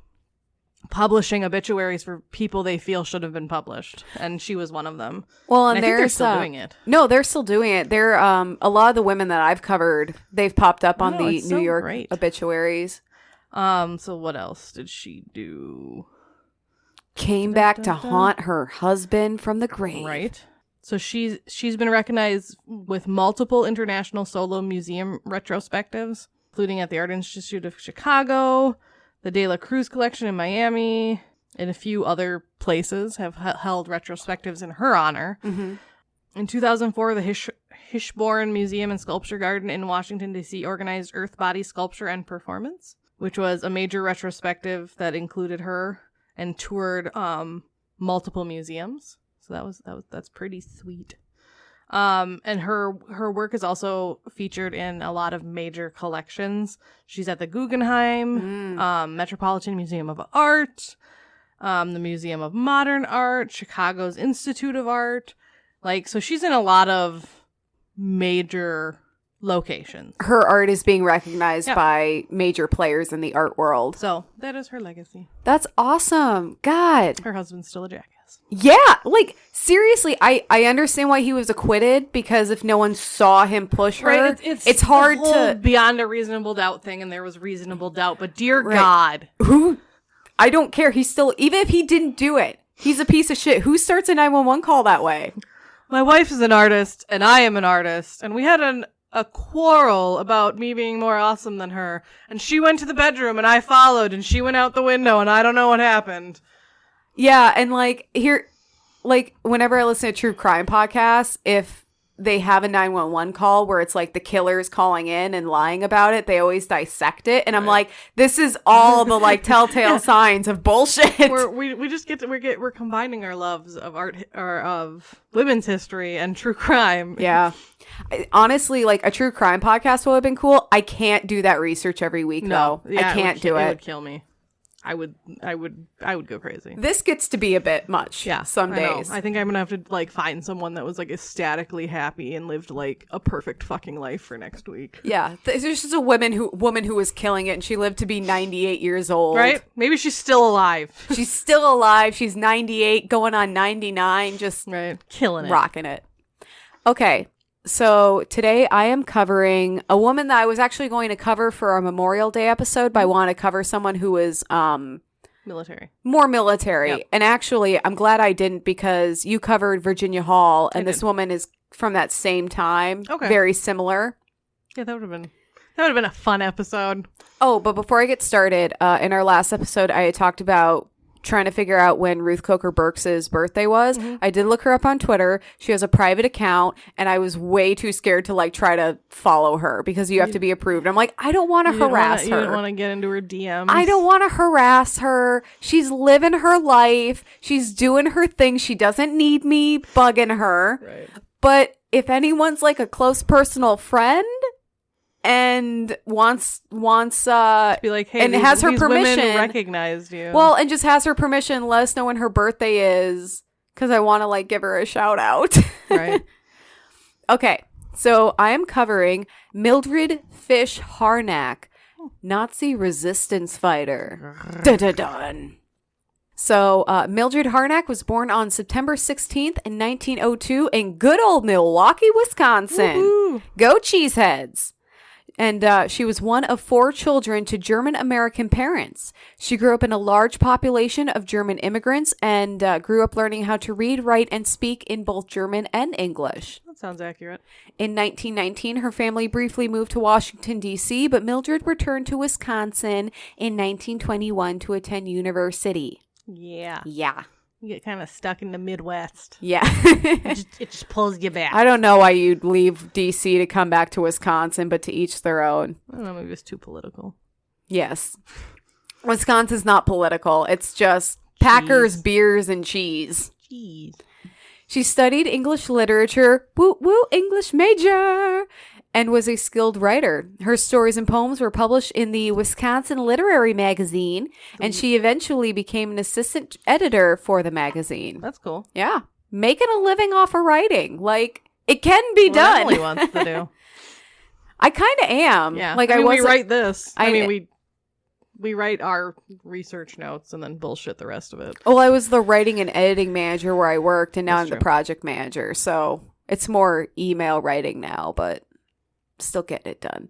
publishing obituaries for people they feel should have been published, and she was one of them. Well, and I think they're still doing it. No, they're still doing it. They're a lot of the women that I've covered, they've popped up on the New York obituaries. So what else did she do? Came back to haunt her husband from the grave. Right. So she's been recognized with multiple international solo museum retrospectives, including at the Art Institute of Chicago, the De La Cruz Collection in Miami, and a few other places have held retrospectives in her honor. Mm-hmm. In 2004, the Hishborn Museum and Sculpture Garden in Washington, D.C. organized Earth Body Sculpture and Performance, which was a major retrospective that included her and toured multiple museums. So that's pretty sweet. And her work is also featured in a lot of major collections. She's at the Guggenheim, Metropolitan Museum of Art, the Museum of Modern Art, Chicago's Institute of Art. Like, so she's in a lot of major locations. Her art is being recognized by major players in the art world. So that is her legacy. That's awesome. God. Her husband's still a jackass. Yeah, like seriously, I understand why he was acquitted, because if no one saw him push her, right, it's hard the whole to beyond a reasonable doubt thing, and there was reasonable doubt. But dear God, I don't care. He's still, even if he didn't do it, he's a piece of shit. Who starts a 911 call that way? My wife is an artist, and I am an artist, and we had a quarrel about me being more awesome than her, and she went to the bedroom, and I followed, and she went out the window, and I don't know what happened. Yeah, and whenever I listen to true crime podcasts, if they have a 911 call where it's like the killer's calling in and lying about it, they always dissect it, and I'm like, this is all the like telltale signs of bullshit. We're combining our loves of art or of women's history and true crime. Yeah. Honestly, like a true crime podcast would have been cool. I can't do that research every week though. I can't do it. It would kill me. I would go crazy. This gets to be a bit much. Yeah, some days. I think I'm gonna have to like find someone that was like ecstatically happy and lived like a perfect fucking life for next week. Yeah, there's just a woman who was killing it, and she lived to be 98 years old. Right? Maybe she's still alive. She's still alive. She's 98, going on 99, just killing it, rocking it. Okay. So today I am covering a woman that I was actually going to cover for our Memorial Day episode, but I want to cover someone who is more military. Yep. And actually, I'm glad I didn't, because you covered Virginia Hall, and this woman is from that same time. Okay. Very similar. Yeah, that would have been a fun episode. Oh, but before I get started, in our last episode, I had talked about trying to figure out when Ruth Coker Burks' birthday was. Mm-hmm. I did look her up on Twitter. She has a private account, and I was way too scared to like try to follow her because you have to be approved. I'm like, I don't want to harass her. You don't want to get into her DMs. I don't want to harass her. She's living her life. She's doing her thing. She doesn't need me bugging her. Right. But if anyone's like a close personal friend and wants be like, hey, and has her these permission, women recognized you. well, and just has her permission, let us know when her birthday is, because I want to like give her a shout out. Right. Okay, so I am covering Mildred Fish Harnack, Nazi resistance fighter. Dun dun dun. So Mildred Harnack was born on September 16th in 1902 in good old Milwaukee, Wisconsin. Woo-hoo. Go Cheeseheads. And she was one of 4 children to German-American parents. She grew up in a large population of German immigrants and grew up learning how to read, write, and speak in both German and English. That sounds accurate. In 1919, her family briefly moved to Washington, D.C., but Mildred returned to Wisconsin in 1921 to attend university. Yeah. Yeah. You get kind of stuck in the Midwest. Yeah. It just pulls you back. I don't know why you'd leave D.C. to come back to Wisconsin, but to each their own. I don't know, maybe it's too political. Yes. Wisconsin's not political. It's just Packers, beers, and cheese. Jeez. She studied English literature, woo woo, English major, and was a skilled writer. Her stories and poems were published in the Wisconsin Literary Magazine, and she eventually became an assistant editor for the magazine. That's cool. Yeah. Making a living off of writing. Like, it can be done. Emily wants to do. I kind of am. Yeah. Like, we write this. I mean, we write our research notes and then bullshit the rest of it. Well, I was the writing and editing manager where I worked, and now That's I'm true. the project manager. So it's more email writing now, but still getting it done.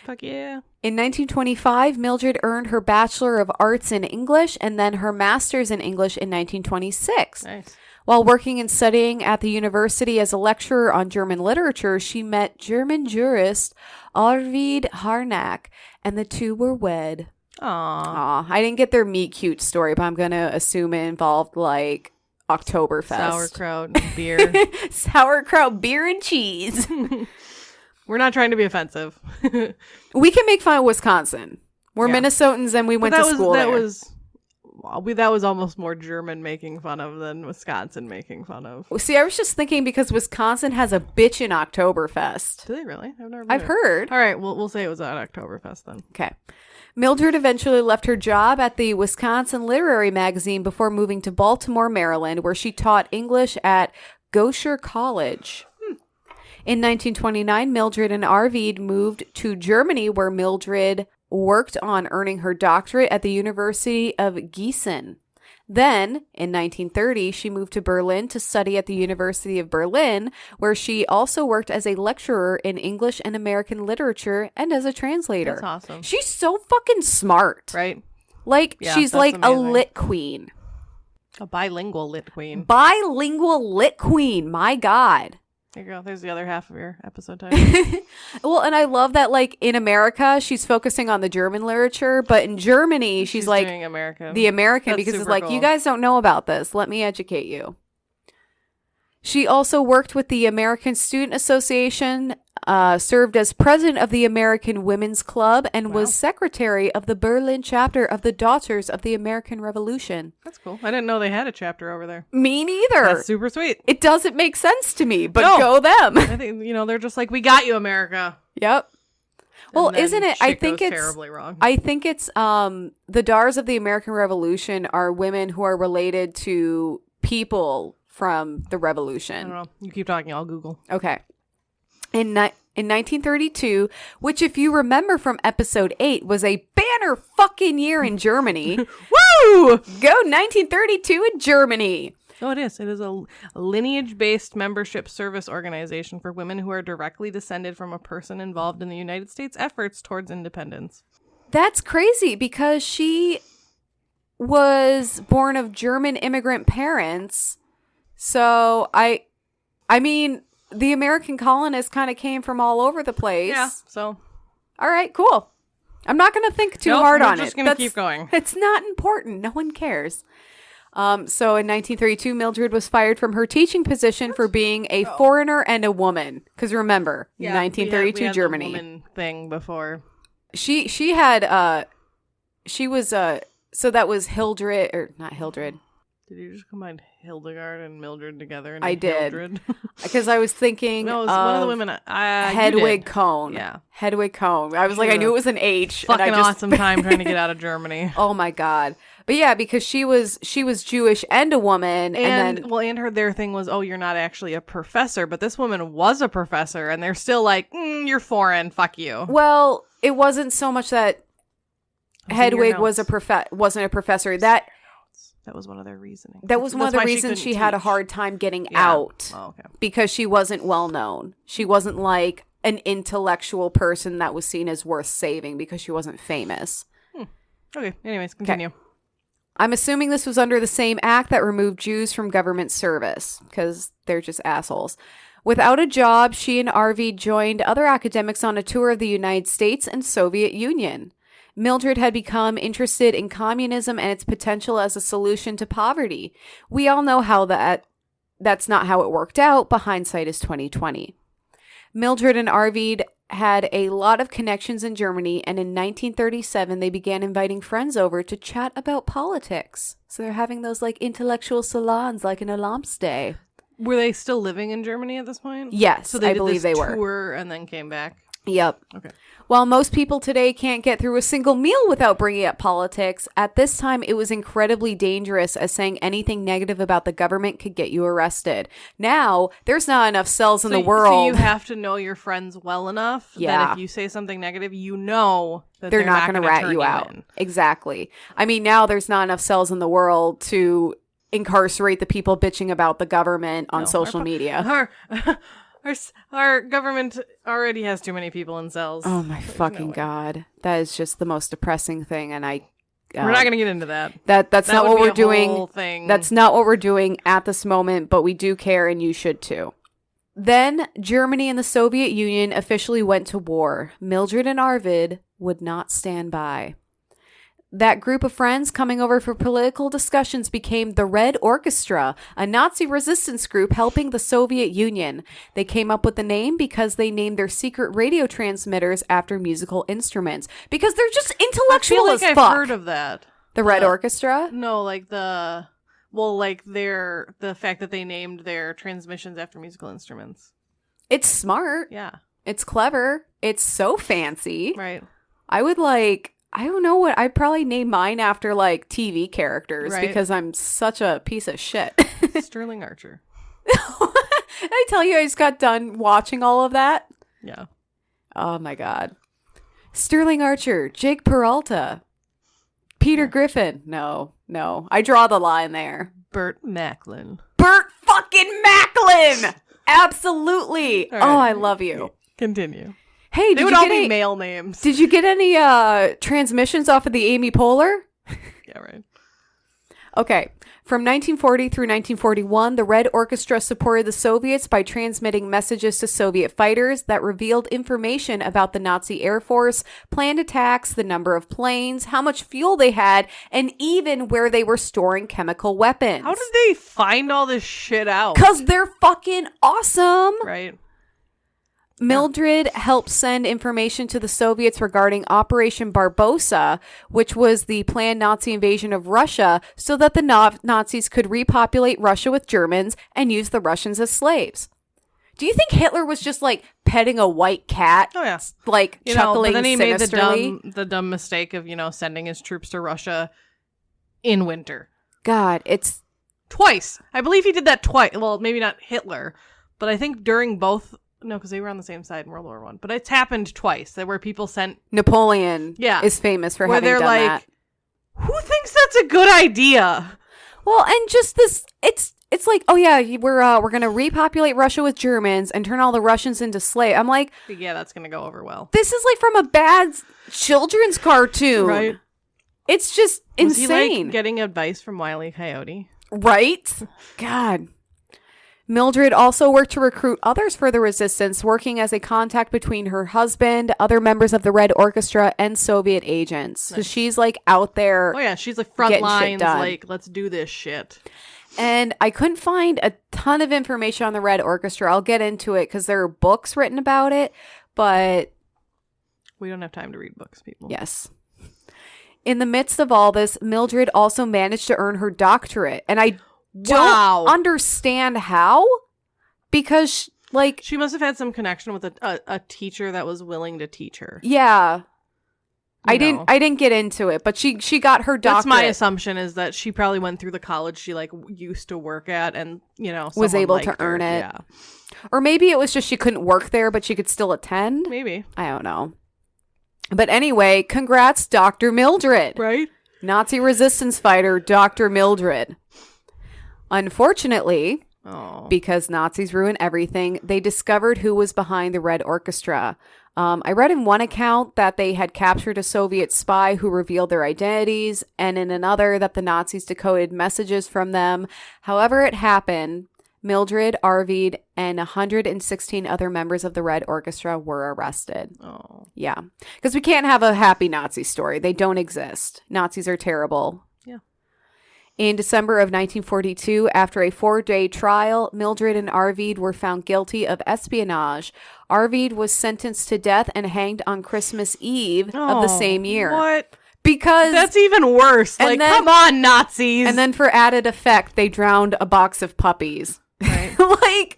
Fuck yeah. In 1925, Mildred earned her Bachelor of Arts in English and then her Master's in English in 1926. Nice. While working and studying at the university as a lecturer on German literature, she met German jurist Arvid Harnack, and the two were wed. Aww. Aw, I didn't get their meet cute story, but I'm going to assume it involved like Oktoberfest. Sauerkraut, beer. Sauerkraut, beer, and cheese. We're not trying to be offensive. We can make fun of Wisconsin. We're Yeah. Minnesotans and we went to school there. That was almost more German making fun of than Wisconsin making fun of. See, I was just thinking because Wisconsin has a bitchin' Oktoberfest. Do they really? I've never been I've there. heard. All right, we'll say it was at Oktoberfest then. Okay. Mildred eventually left her job at the Wisconsin Literary Magazine before moving to Baltimore, Maryland, where she taught English at Gosher College. In 1929, Mildred and Arvid moved to Germany, where Mildred worked on earning her doctorate at the University of Gießen. Then, in 1930, she moved to Berlin to study at the University of Berlin, where she also worked as a lecturer in English and American literature and as a translator. That's awesome. She's so fucking smart. Right? Like, Yeah, she's that's like amazing. a lit queen. A bilingual lit queen. Bilingual lit queen. My God. There you go. There's the other half of your episode title. Well, and I love that, like, in America, she's focusing on the German literature, but in Germany, she's like doing American. the American That's because it's super like, cool. you guys don't know about this. Let me educate you. She also worked with the American Student Association, served as president of the American Women's Club, and was secretary of the Berlin chapter of the Daughters of the American Revolution. That's cool. I didn't know they had a chapter over there. Me neither. That's super sweet. It doesn't make sense to me, but No. go them. I think, they're just like, we got you, America. Yep. Well, And then isn't it? shit I think goes it's terribly wrong. I think it's the Daughters of the American Revolution are women who are related to people from the I revolution. don't know. You keep talking. I'll Google. Okay. In 1932, which if you remember from episode 8 was a banner fucking year in Germany. Woo! Go 1932 in Germany. Oh, it is. It is a lineage-based membership service organization for women who are directly descended from a person involved in the United States' efforts towards independence. That's crazy because she was born of German immigrant parents. So I mean, the American colonists kind of came from all over the place. Yeah, so. All right, cool. I'm not going to think too hard on it. We're just going to keep going. It's not important. No one cares. So in 1932, Mildred was fired from her teaching position for being a foreigner and a woman. Because remember, 1932 we had Germany. The woman thing before. She was so that was Hildred, or not Hildred. Did you just combine Hildegard and Mildred together? I did. Mildred? Because I was thinking No, it was one of the women. Hedwig Kohn. Yeah. Hedwig Kohn. I was like, I knew it was an H. Fucking awesome time trying to get out of Germany. Oh my God. But yeah, because she was Jewish and a woman. And then their thing was, oh, you're not actually a professor. But this woman was a professor. And they're still like, you're foreign. Fuck you. Well, it wasn't so much that Hedwig wasn't a professor. That was one of their reasoning. That was one of the reasons she had a hard time getting out. Oh, okay. Because she wasn't well known. She wasn't like an intellectual person that was seen as worth saving because she wasn't famous. Okay. Anyways, continue. Okay. I'm assuming this was under the same act that removed Jews from government service because they're just assholes. Without a job, she and Arvid joined other academics on a tour of the United States and Soviet Union. Mildred had become interested in communism and its potential as a solution to poverty. We all know how that's not how it worked out, but hindsight is 2020. Mildred and Arvid had a lot of connections in Germany, and in 1937 they began inviting friends over to chat about politics. So they're having those like intellectual salons like in Alam's day. Were they still living in Germany at this point? Yes, so they I did believe this they were. Tour and then came back. Yep. Okay. While most people today can't get through a single meal without bringing up politics, at this time it was incredibly dangerous, as saying anything negative about the government could get you arrested. Now, there's not enough cells in the world. So you have to know your friends well enough that if you say something negative, you know that they're not going to rat you out. Exactly. I mean, now there's not enough cells in the world to incarcerate the people bitching about the government on social media. Our government already has too many people in cells. Oh my fucking God. That is just the most depressing thing. And we're not going to get into that. That's not what we're doing. Whole thing. That's not what we're doing at this moment, but we do care and you should too. Then Germany and the Soviet Union officially went to war. Mildred and Arvid would not stand by. That group of friends coming over for political discussions became the Red Orchestra, a Nazi resistance group helping the Soviet Union. They came up with the name because they named their secret radio transmitters after musical instruments. Because they're just intellectual as fuck. I've heard of that. The Red Orchestra? No, like the fact that they named their transmissions after musical instruments. It's smart. Yeah. It's clever. It's so fancy. Right. I don't know what I'd probably name mine after like TV characters because I'm such a piece of shit. Sterling Archer. Did I tell you I just got done watching all of that? Yeah. Oh my God. Sterling Archer, Jake Peralta, Peter Griffin. No. I draw the line there. Burt Macklin. Burt fucking Macklin! Absolutely. Right. Oh, I love you. Continue. Hey, they would all be male names. Did you get any transmissions off of the Amy Poehler? Yeah, right. Okay. From 1940 through 1941, the Red Orchestra supported the Soviets by transmitting messages to Soviet fighters that revealed information about the Nazi Air Force, planned attacks, the number of planes, how much fuel they had, and even where they were storing chemical weapons. How did they find all this shit out? Because they're fucking awesome. Right. Mildred helped send information to the Soviets regarding Operation Barbarossa, which was the planned Nazi invasion of Russia, so that the Nazis could repopulate Russia with Germans and use the Russians as slaves. Do you think Hitler was just like petting a white cat? Oh yeah, like chuckling but then he sinisterly? made the dumb mistake of sending his troops to Russia in winter. God, it's twice. I believe he did that twice. Well, maybe not Hitler, but I think during both. No, because they were on the same side in World War I. But it's happened twice. Where people sent... Napoleon is famous for having done that. Where they're like, who thinks that's a good idea? Well, and just this... It's like, oh yeah, we're going to repopulate Russia with Germans and turn all the Russians into slaves. I'm like... Yeah, that's going to go over well. This is like from a bad children's cartoon. Right. It's just insane. Was he like getting advice from Wile E. Coyote? Right? God. Mildred also worked to recruit others for the resistance, working as a contact between her husband, other members of the Red Orchestra, and Soviet agents. So she's like out there. Oh yeah, she's like front getting lines, shit done. like, let's do this shit. And I couldn't find a ton of information on the Red Orchestra. I'll get into it because there are books written about it, but we don't have time to read books, people. Yes. In the midst of all this, Mildred also managed to earn her doctorate. And I don't understand how, because like she must have had some connection with a teacher that was willing to teach her. Yeah. I didn't get into it, but she got her doctorate. That's my assumption, is that she probably went through the college she like used to work at, and was able to earn it. Yeah. Or maybe it was just she couldn't work there, but she could still attend. Maybe. I don't know. But anyway, congrats, Dr. Mildred. Right? Nazi resistance fighter, Dr. Mildred. Unfortunately, because Nazis ruin everything, they discovered who was behind the Red Orchestra. I read in one account that they had captured a Soviet spy who revealed their identities, and in another that the Nazis decoded messages from them. However it happened, Mildred, Arvid, and 116 other members of the Red Orchestra were arrested. Oh. Yeah. Because we can't have a happy Nazi story. They don't exist. Nazis are terrible. Yeah. In December of 1942, after a 4-day trial, Mildred and Arvid were found guilty of espionage. Arvid was sentenced to death and hanged on Christmas Eve of the same year. What? Because that's even worse. Like, come on, Nazis. And then for added effect, they drowned a box of puppies. Right.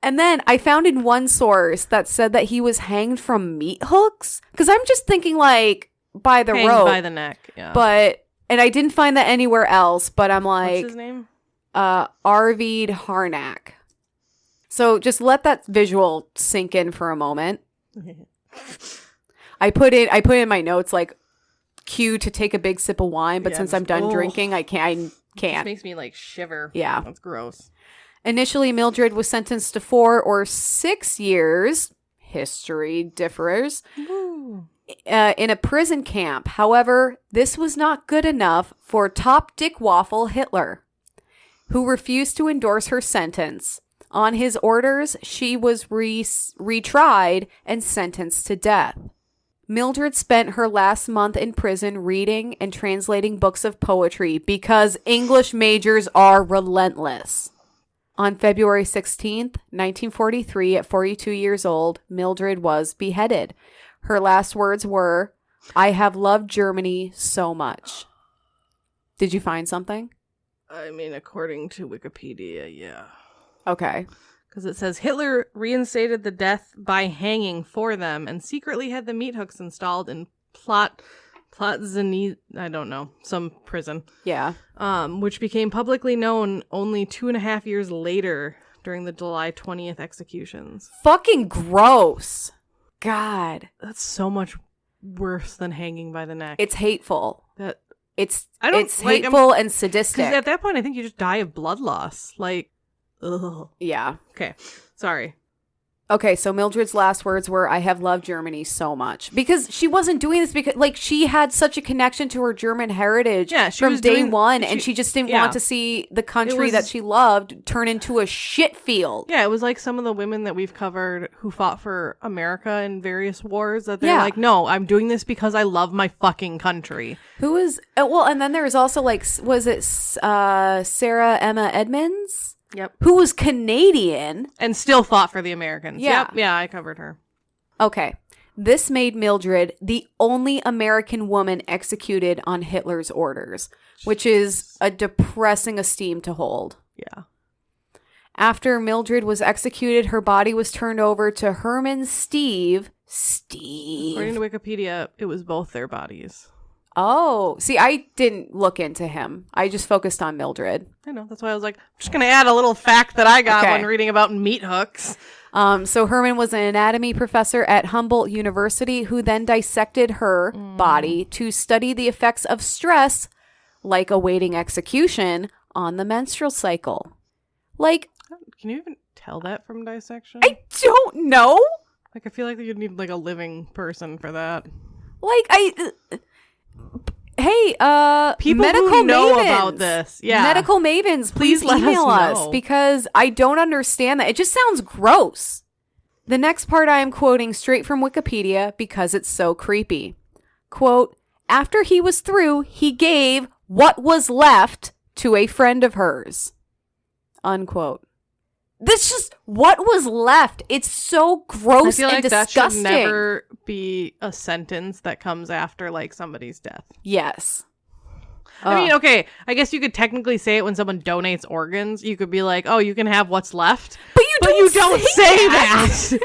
And then I found in one source that said that he was hanged from meat hooks. Because I'm just thinking like by the rope. By the neck, yeah. And I didn't find that anywhere else, but I'm like. What's his name? Arvid Harnack. So just let that visual sink in for a moment. I put in my notes like cue to take a big sip of wine, but since I'm done drinking, I can't. It makes me like shiver. Yeah. That's gross. Initially, Mildred was sentenced to 4 or 6 years. History differs. In a prison camp. However, this was not good enough for top dick waffle Hitler, who refused to endorse her sentence. On his orders, she was retried and sentenced to death. Mildred spent her last month in prison reading and translating books of poetry because English majors are relentless. On February 16th, 1943, at 42 years old, Mildred was beheaded. Her last words were, "I have loved Germany so much." Did you find something? I mean, according to Wikipedia, yeah. Okay. Because it says Hitler reinstated the death by hanging for them and secretly had the meat hooks installed in Plötzny, I don't know, some prison. Yeah. Which became publicly known only 2.5 years later during the July 20th executions. Fucking gross. God. That's so much worse than hanging by the neck. It's hateful. It's like, hateful and sadistic. Because at that point, I think you just die of blood loss. Like, ugh. Yeah. Okay. Sorry. Okay, so Mildred's last words were, "I have loved Germany so much." Because she wasn't doing this because, like, she had such a connection to her German heritage from day one, and she just didn't want to see the country that she loved turn into a shit field. Yeah, it was like some of the women that we've covered who fought for America in various wars, that they're like, no, I'm doing this because I love my fucking country. Who was, well, and then there was also, like, was it Sarah Emma Edmonds? Yep. Who was Canadian. And still fought for the Americans. Yeah. Yep. Yeah, I covered her. Okay. This made Mildred the only American woman executed on Hitler's orders, which is a depressing esteem to hold. Yeah. After Mildred was executed, her body was turned over to Herman Steve. According to Wikipedia, it was both their bodies. Oh, see, I didn't look into him. I just focused on Mildred. I know. That's why I was like, I'm just going to add a little fact that I got when reading about meat hooks. So Herman was an anatomy professor at Humboldt University who then dissected her body to study the effects of stress, like awaiting execution, on the menstrual cycle. Like, can you even tell that from dissection? I don't know. Like, I feel like you'd need like a living person for that. Like, hey, Hey, People medical who know mavens, about this. Yeah. medical mavens, please let us email us know. because I don't understand that. It just sounds gross. The next part I am quoting straight from Wikipedia because it's so creepy. Quote, after he was through, he gave what was left to a friend of hers. Unquote. This just what was left. It's so gross I feel like and disgusting. that should never be a sentence that comes after like somebody's death. Yes. I mean, okay, I guess you could technically say it when someone donates organs. You could be like, oh, you can have what's left. But you don't say that.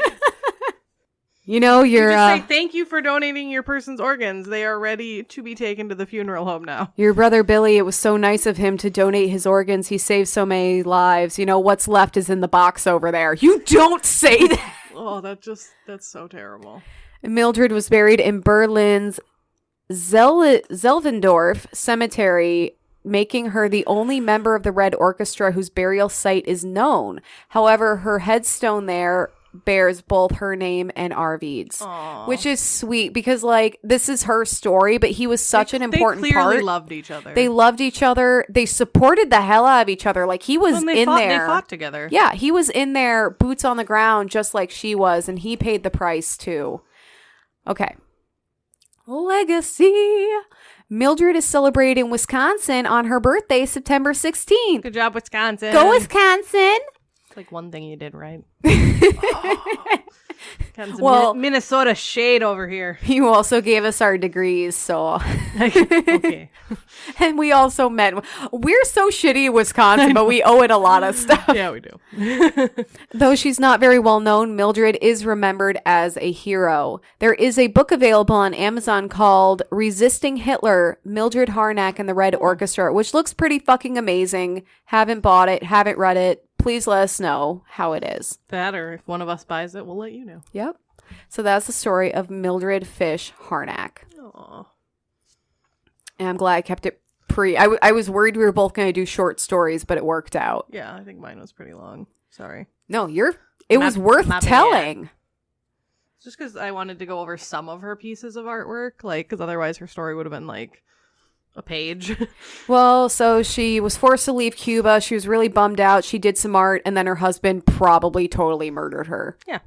You know, You your just say thank you for donating your person's organs. They are ready to be taken to the funeral home now. your brother Billy, it was so nice of him to donate his organs. He saved so many lives. You know, what's left is in the box over there. You don't say that. Oh, that's so terrible. Mildred was buried in Berlin's Zelvendorf Cemetery, making her the only member of the Red Orchestra whose burial site is known. However, her headstone there bears both her name and Arvid's, which is sweet because, like, this is her story, but he was such an important They clearly part. loved each other. They loved each other. They supported the hell out of each other. Like, he was They there. fought together. Yeah, he was in there, boots on the ground, just like she was, and he paid the price too. Okay. Legacy. Mildred is celebrating Wisconsin on her birthday, September 16th. Good job, Wisconsin. Go Wisconsin. It's like one thing you did right. Well, Minnesota shade over here. You also gave us our degrees, so. Okay. And we also met. We're so shitty at Wisconsin, but we owe it a lot of stuff. Yeah, we do. Though she's not very well known, Mildred is remembered as a hero. There is a book available on Amazon called Resisting Hitler, Mildred Harnack and the Red Orchestra, which looks pretty fucking amazing. Haven't bought it, haven't read it. Please let us know how it is. That, or if one of us buys it, we'll let you know. Yep. So that's the story of Mildred Fish Harnack. Aww. And I'm glad I kept it I was worried we were both going to do short stories, but it worked out. Yeah, I think mine was pretty long. Sorry. No, it was worth telling. Just because I wanted to go over some of her pieces of artwork, like, because otherwise her story would have been like a page. Well, so she was forced to leave Cuba. She was really bummed out. She did some art, and then her husband probably totally murdered her. Yeah.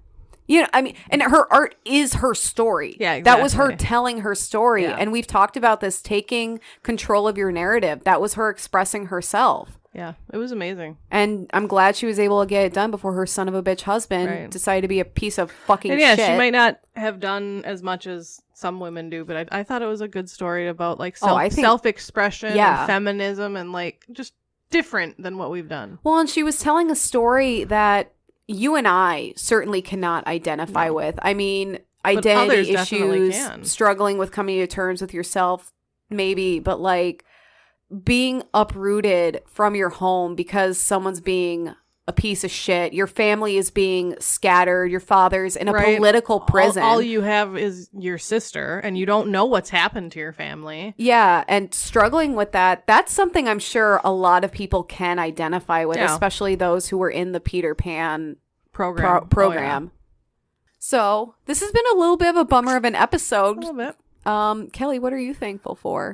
You know, I mean, and her art is her story. Yeah, exactly. That was her telling her story. Yeah. And we've talked about this, taking control of your narrative. That was her expressing herself. Yeah, it was amazing. And I'm glad she was able to get it done before her son of a bitch husband decided to be a piece of fucking shit. She might not have done as much as some women do, but I thought it was a good story about like self-expression and feminism and like just different than what we've done. Well, and she was telling a story that you and I certainly cannot identify with. I mean, identity issues, struggling with coming to terms with yourself, maybe, but like being uprooted from your home because someone's being a piece of shit. Your family is being scattered. Your father's in a political prison. All you have is your sister, and you don't know what's happened to your family. Yeah, and struggling with that, that's something I'm sure a lot of people can identify with, especially those who were in the Peter Pan program. Oh, yeah. So, this has been a little bit of a bummer of an episode. A little bit. Kelly, what are you thankful for?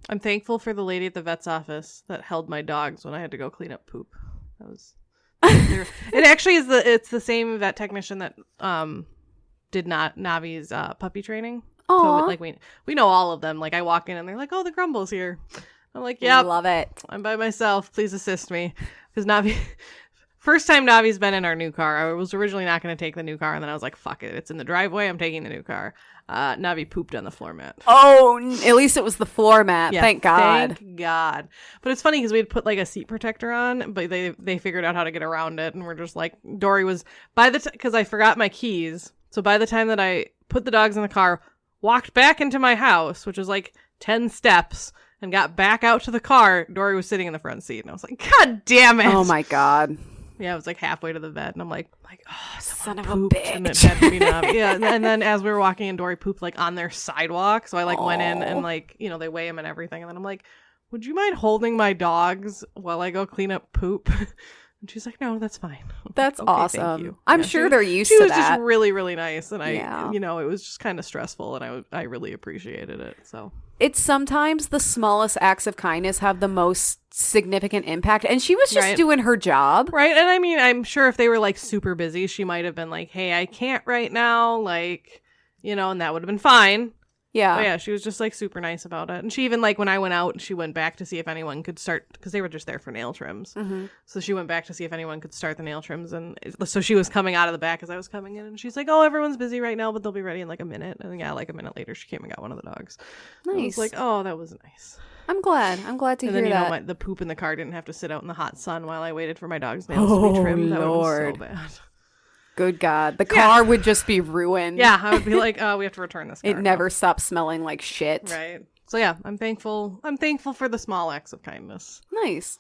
I'm thankful for the lady at the vet's office that held my dogs when I had to go clean up poop. That was it actually is it's the same vet technician that did Navi's puppy training. Aww. So like we know all of them. Like I walk in and they're like, "Oh, the Grumble's here." I'm like, "Yeah, love it. I'm by myself. Please assist me." Because Navi first time Navi's been in our new car. I was originally not going to take the new car, and then I was like, "Fuck it, it's in the driveway. I'm taking the new car." Navi pooped on the floor mat. Oh, at least it was the floor mat. Yeah, thank God. Thank God. But it's funny because we had put like a seat protector on, but they figured out how to get around it, and we're just like, Dory was because I forgot my keys. So by the time that I put the dogs in the car, walked back into my house, which was like 10 steps, and got back out to the car, Dory was sitting in the front seat, and I was like, God damn it! Oh my God. Yeah, I was like halfway to the vet, and I'm like, oh, son of a bitch. And it had to be Navi. Yeah, and then as we were walking in, Dory pooped like on their sidewalk. So I like went in and like, you know, they weigh him and everything. And then I'm like, would you mind holding my dogs while I go clean up poop? And she's like, no, that's fine. That's Okay, awesome. thank you. I'm Yeah, sure they're used she to was that. just really, really nice. And Yeah. it was just kind of stressful. And I really appreciated it. So It's sometimes the smallest acts of kindness have the most significant impact. And she was just Right. doing her job. Right. And I mean, I'm sure if they were like super busy, she might have been like, hey, I can't right now. Like, and that would have been fine. Yeah. But yeah, she was just like super nice about it. And she even like when I went out, she went back to see if anyone could start, because they were just there for nail trims. Mm-hmm. So she went back to see if anyone could start the nail trims. And so she was coming out of the back as I was coming in. And she's like, oh, everyone's busy right now, but they'll be ready in like a minute. And yeah, like a minute later, she came and got one of the dogs. Nice. I was like, oh, that was nice. I'm glad to And hear then, that. the poop in the car didn't have to sit out in the hot sun while I waited for my dog's nails to be trimmed. That Lord. would have been so bad. Good God. The car would just be ruined. Yeah, I would be like, oh, we have to return this car. It never stops smelling like shit. Right. So yeah, I'm thankful. I'm thankful for the small acts of kindness. Nice.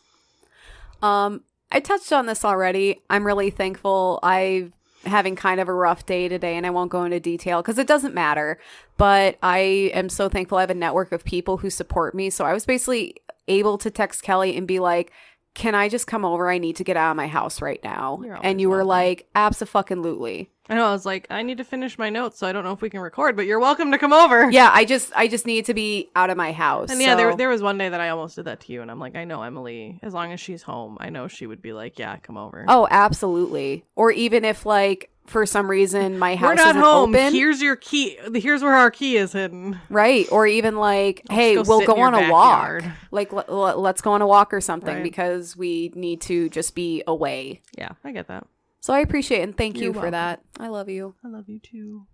I touched on this already. I'm really thankful. I'm having kind of a rough day today, and I won't go into detail because it doesn't matter. But I am so thankful I have a network of people who support me. So I was basically able to text Kelley and be like, can I just come over? I need to get out of my house right now. You're always And you were welcome. like, abso-fucking-lutely. I know. I was like, I need to finish my notes, so I don't know if we can record, but you're welcome to come over. Yeah, I just need to be out of my house. And yeah, so- there was one day that I almost did that to you, and I'm like, I know Emily, as long as she's home, I know she would be like, yeah, come over. Oh, absolutely. Or even if like for some reason my house We're not isn't home. open, Here's your key. Here's where our key is hidden. right? Or even like, hey, go we'll sit in go your on a walk. backyard. Like let's go on a walk or something Right. because we need to just be away. Yeah, I get that. So I appreciate it and thank you You're for welcome. that. I love you. I love you too.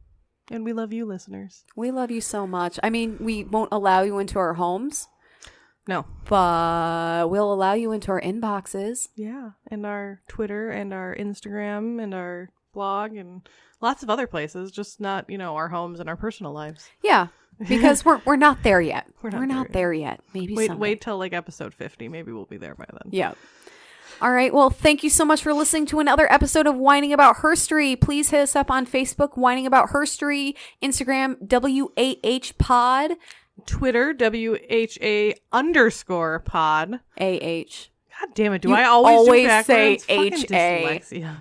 And we love you, listeners. We love you so much. I mean, we won't allow you into our homes, No. but we'll allow you into our inboxes. Yeah. And our Twitter and our Instagram and our blog and lots of other places, just not, our homes and our personal lives. Yeah, because we're not there yet. We're We're not not there yet. Maybe someday. Wait till like episode 50. Maybe we'll be there by then. Yeah. All right. Well, thank you so much for listening to another episode of Whining About Herstory. Please hit us up on Facebook, Whining About Herstory, Instagram, WAH Pod, Twitter, WHA_pod. AH. God damn it. Do You I always always do backwards? say Fucking HA. dyslexia.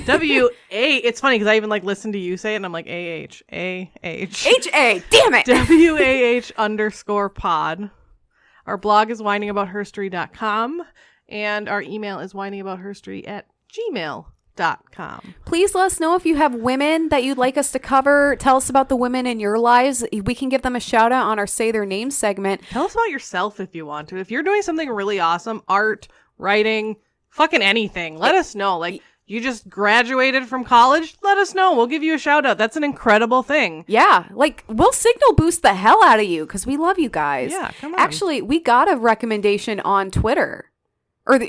WA. It's funny because I even like listen to you say it and I'm like AH. HA. Damn it. WAH_pod. Our blog is whiningaboutherstory.com and our email is whiningaboutherstory@gmail.com. Please let us know if you have women that you'd like us to cover. Tell us about the women in your lives. We can give them a shout out on our Say Their Name segment. Tell us about yourself if you want to. If you're doing something really awesome, art, writing, fucking anything, let us know. Like, you just graduated from college, let us know. We'll give you a shout out. That's an incredible thing. Yeah, like we'll signal boost the hell out of you because we love you guys. Yeah, come on. Actually, we got a recommendation on Twitter. Or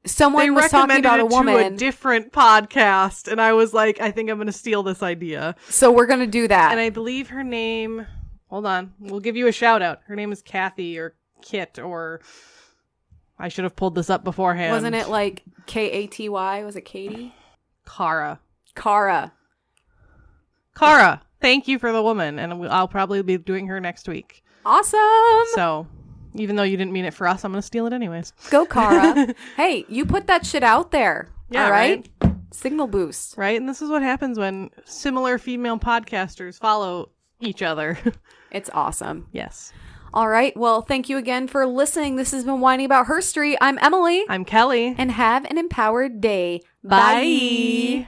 someone They was talking recommended about a it to woman. a different podcast, and I was like, I think I'm going to steal this idea. So we're going to do that. And I believe her name, hold on, we'll give you a shout out. Her name is Kathy or Kit, or I should have pulled this up beforehand. Wasn't it like Katy? Was it Katie? Kara. Kara. Thank you for the woman, and I'll probably be doing her next week. Awesome. So, even though you didn't mean it for us, I'm going to steal it anyways. Go, Kara. Hey, you put that shit out there. Yeah, all right? Signal boost. Right? And this is what happens when similar female podcasters follow each other. It's awesome. Yes. All right. Well, thank you again for listening. This has been Whining About Herstory. I'm Emily. I'm Kelley. And have an empowered day. Bye.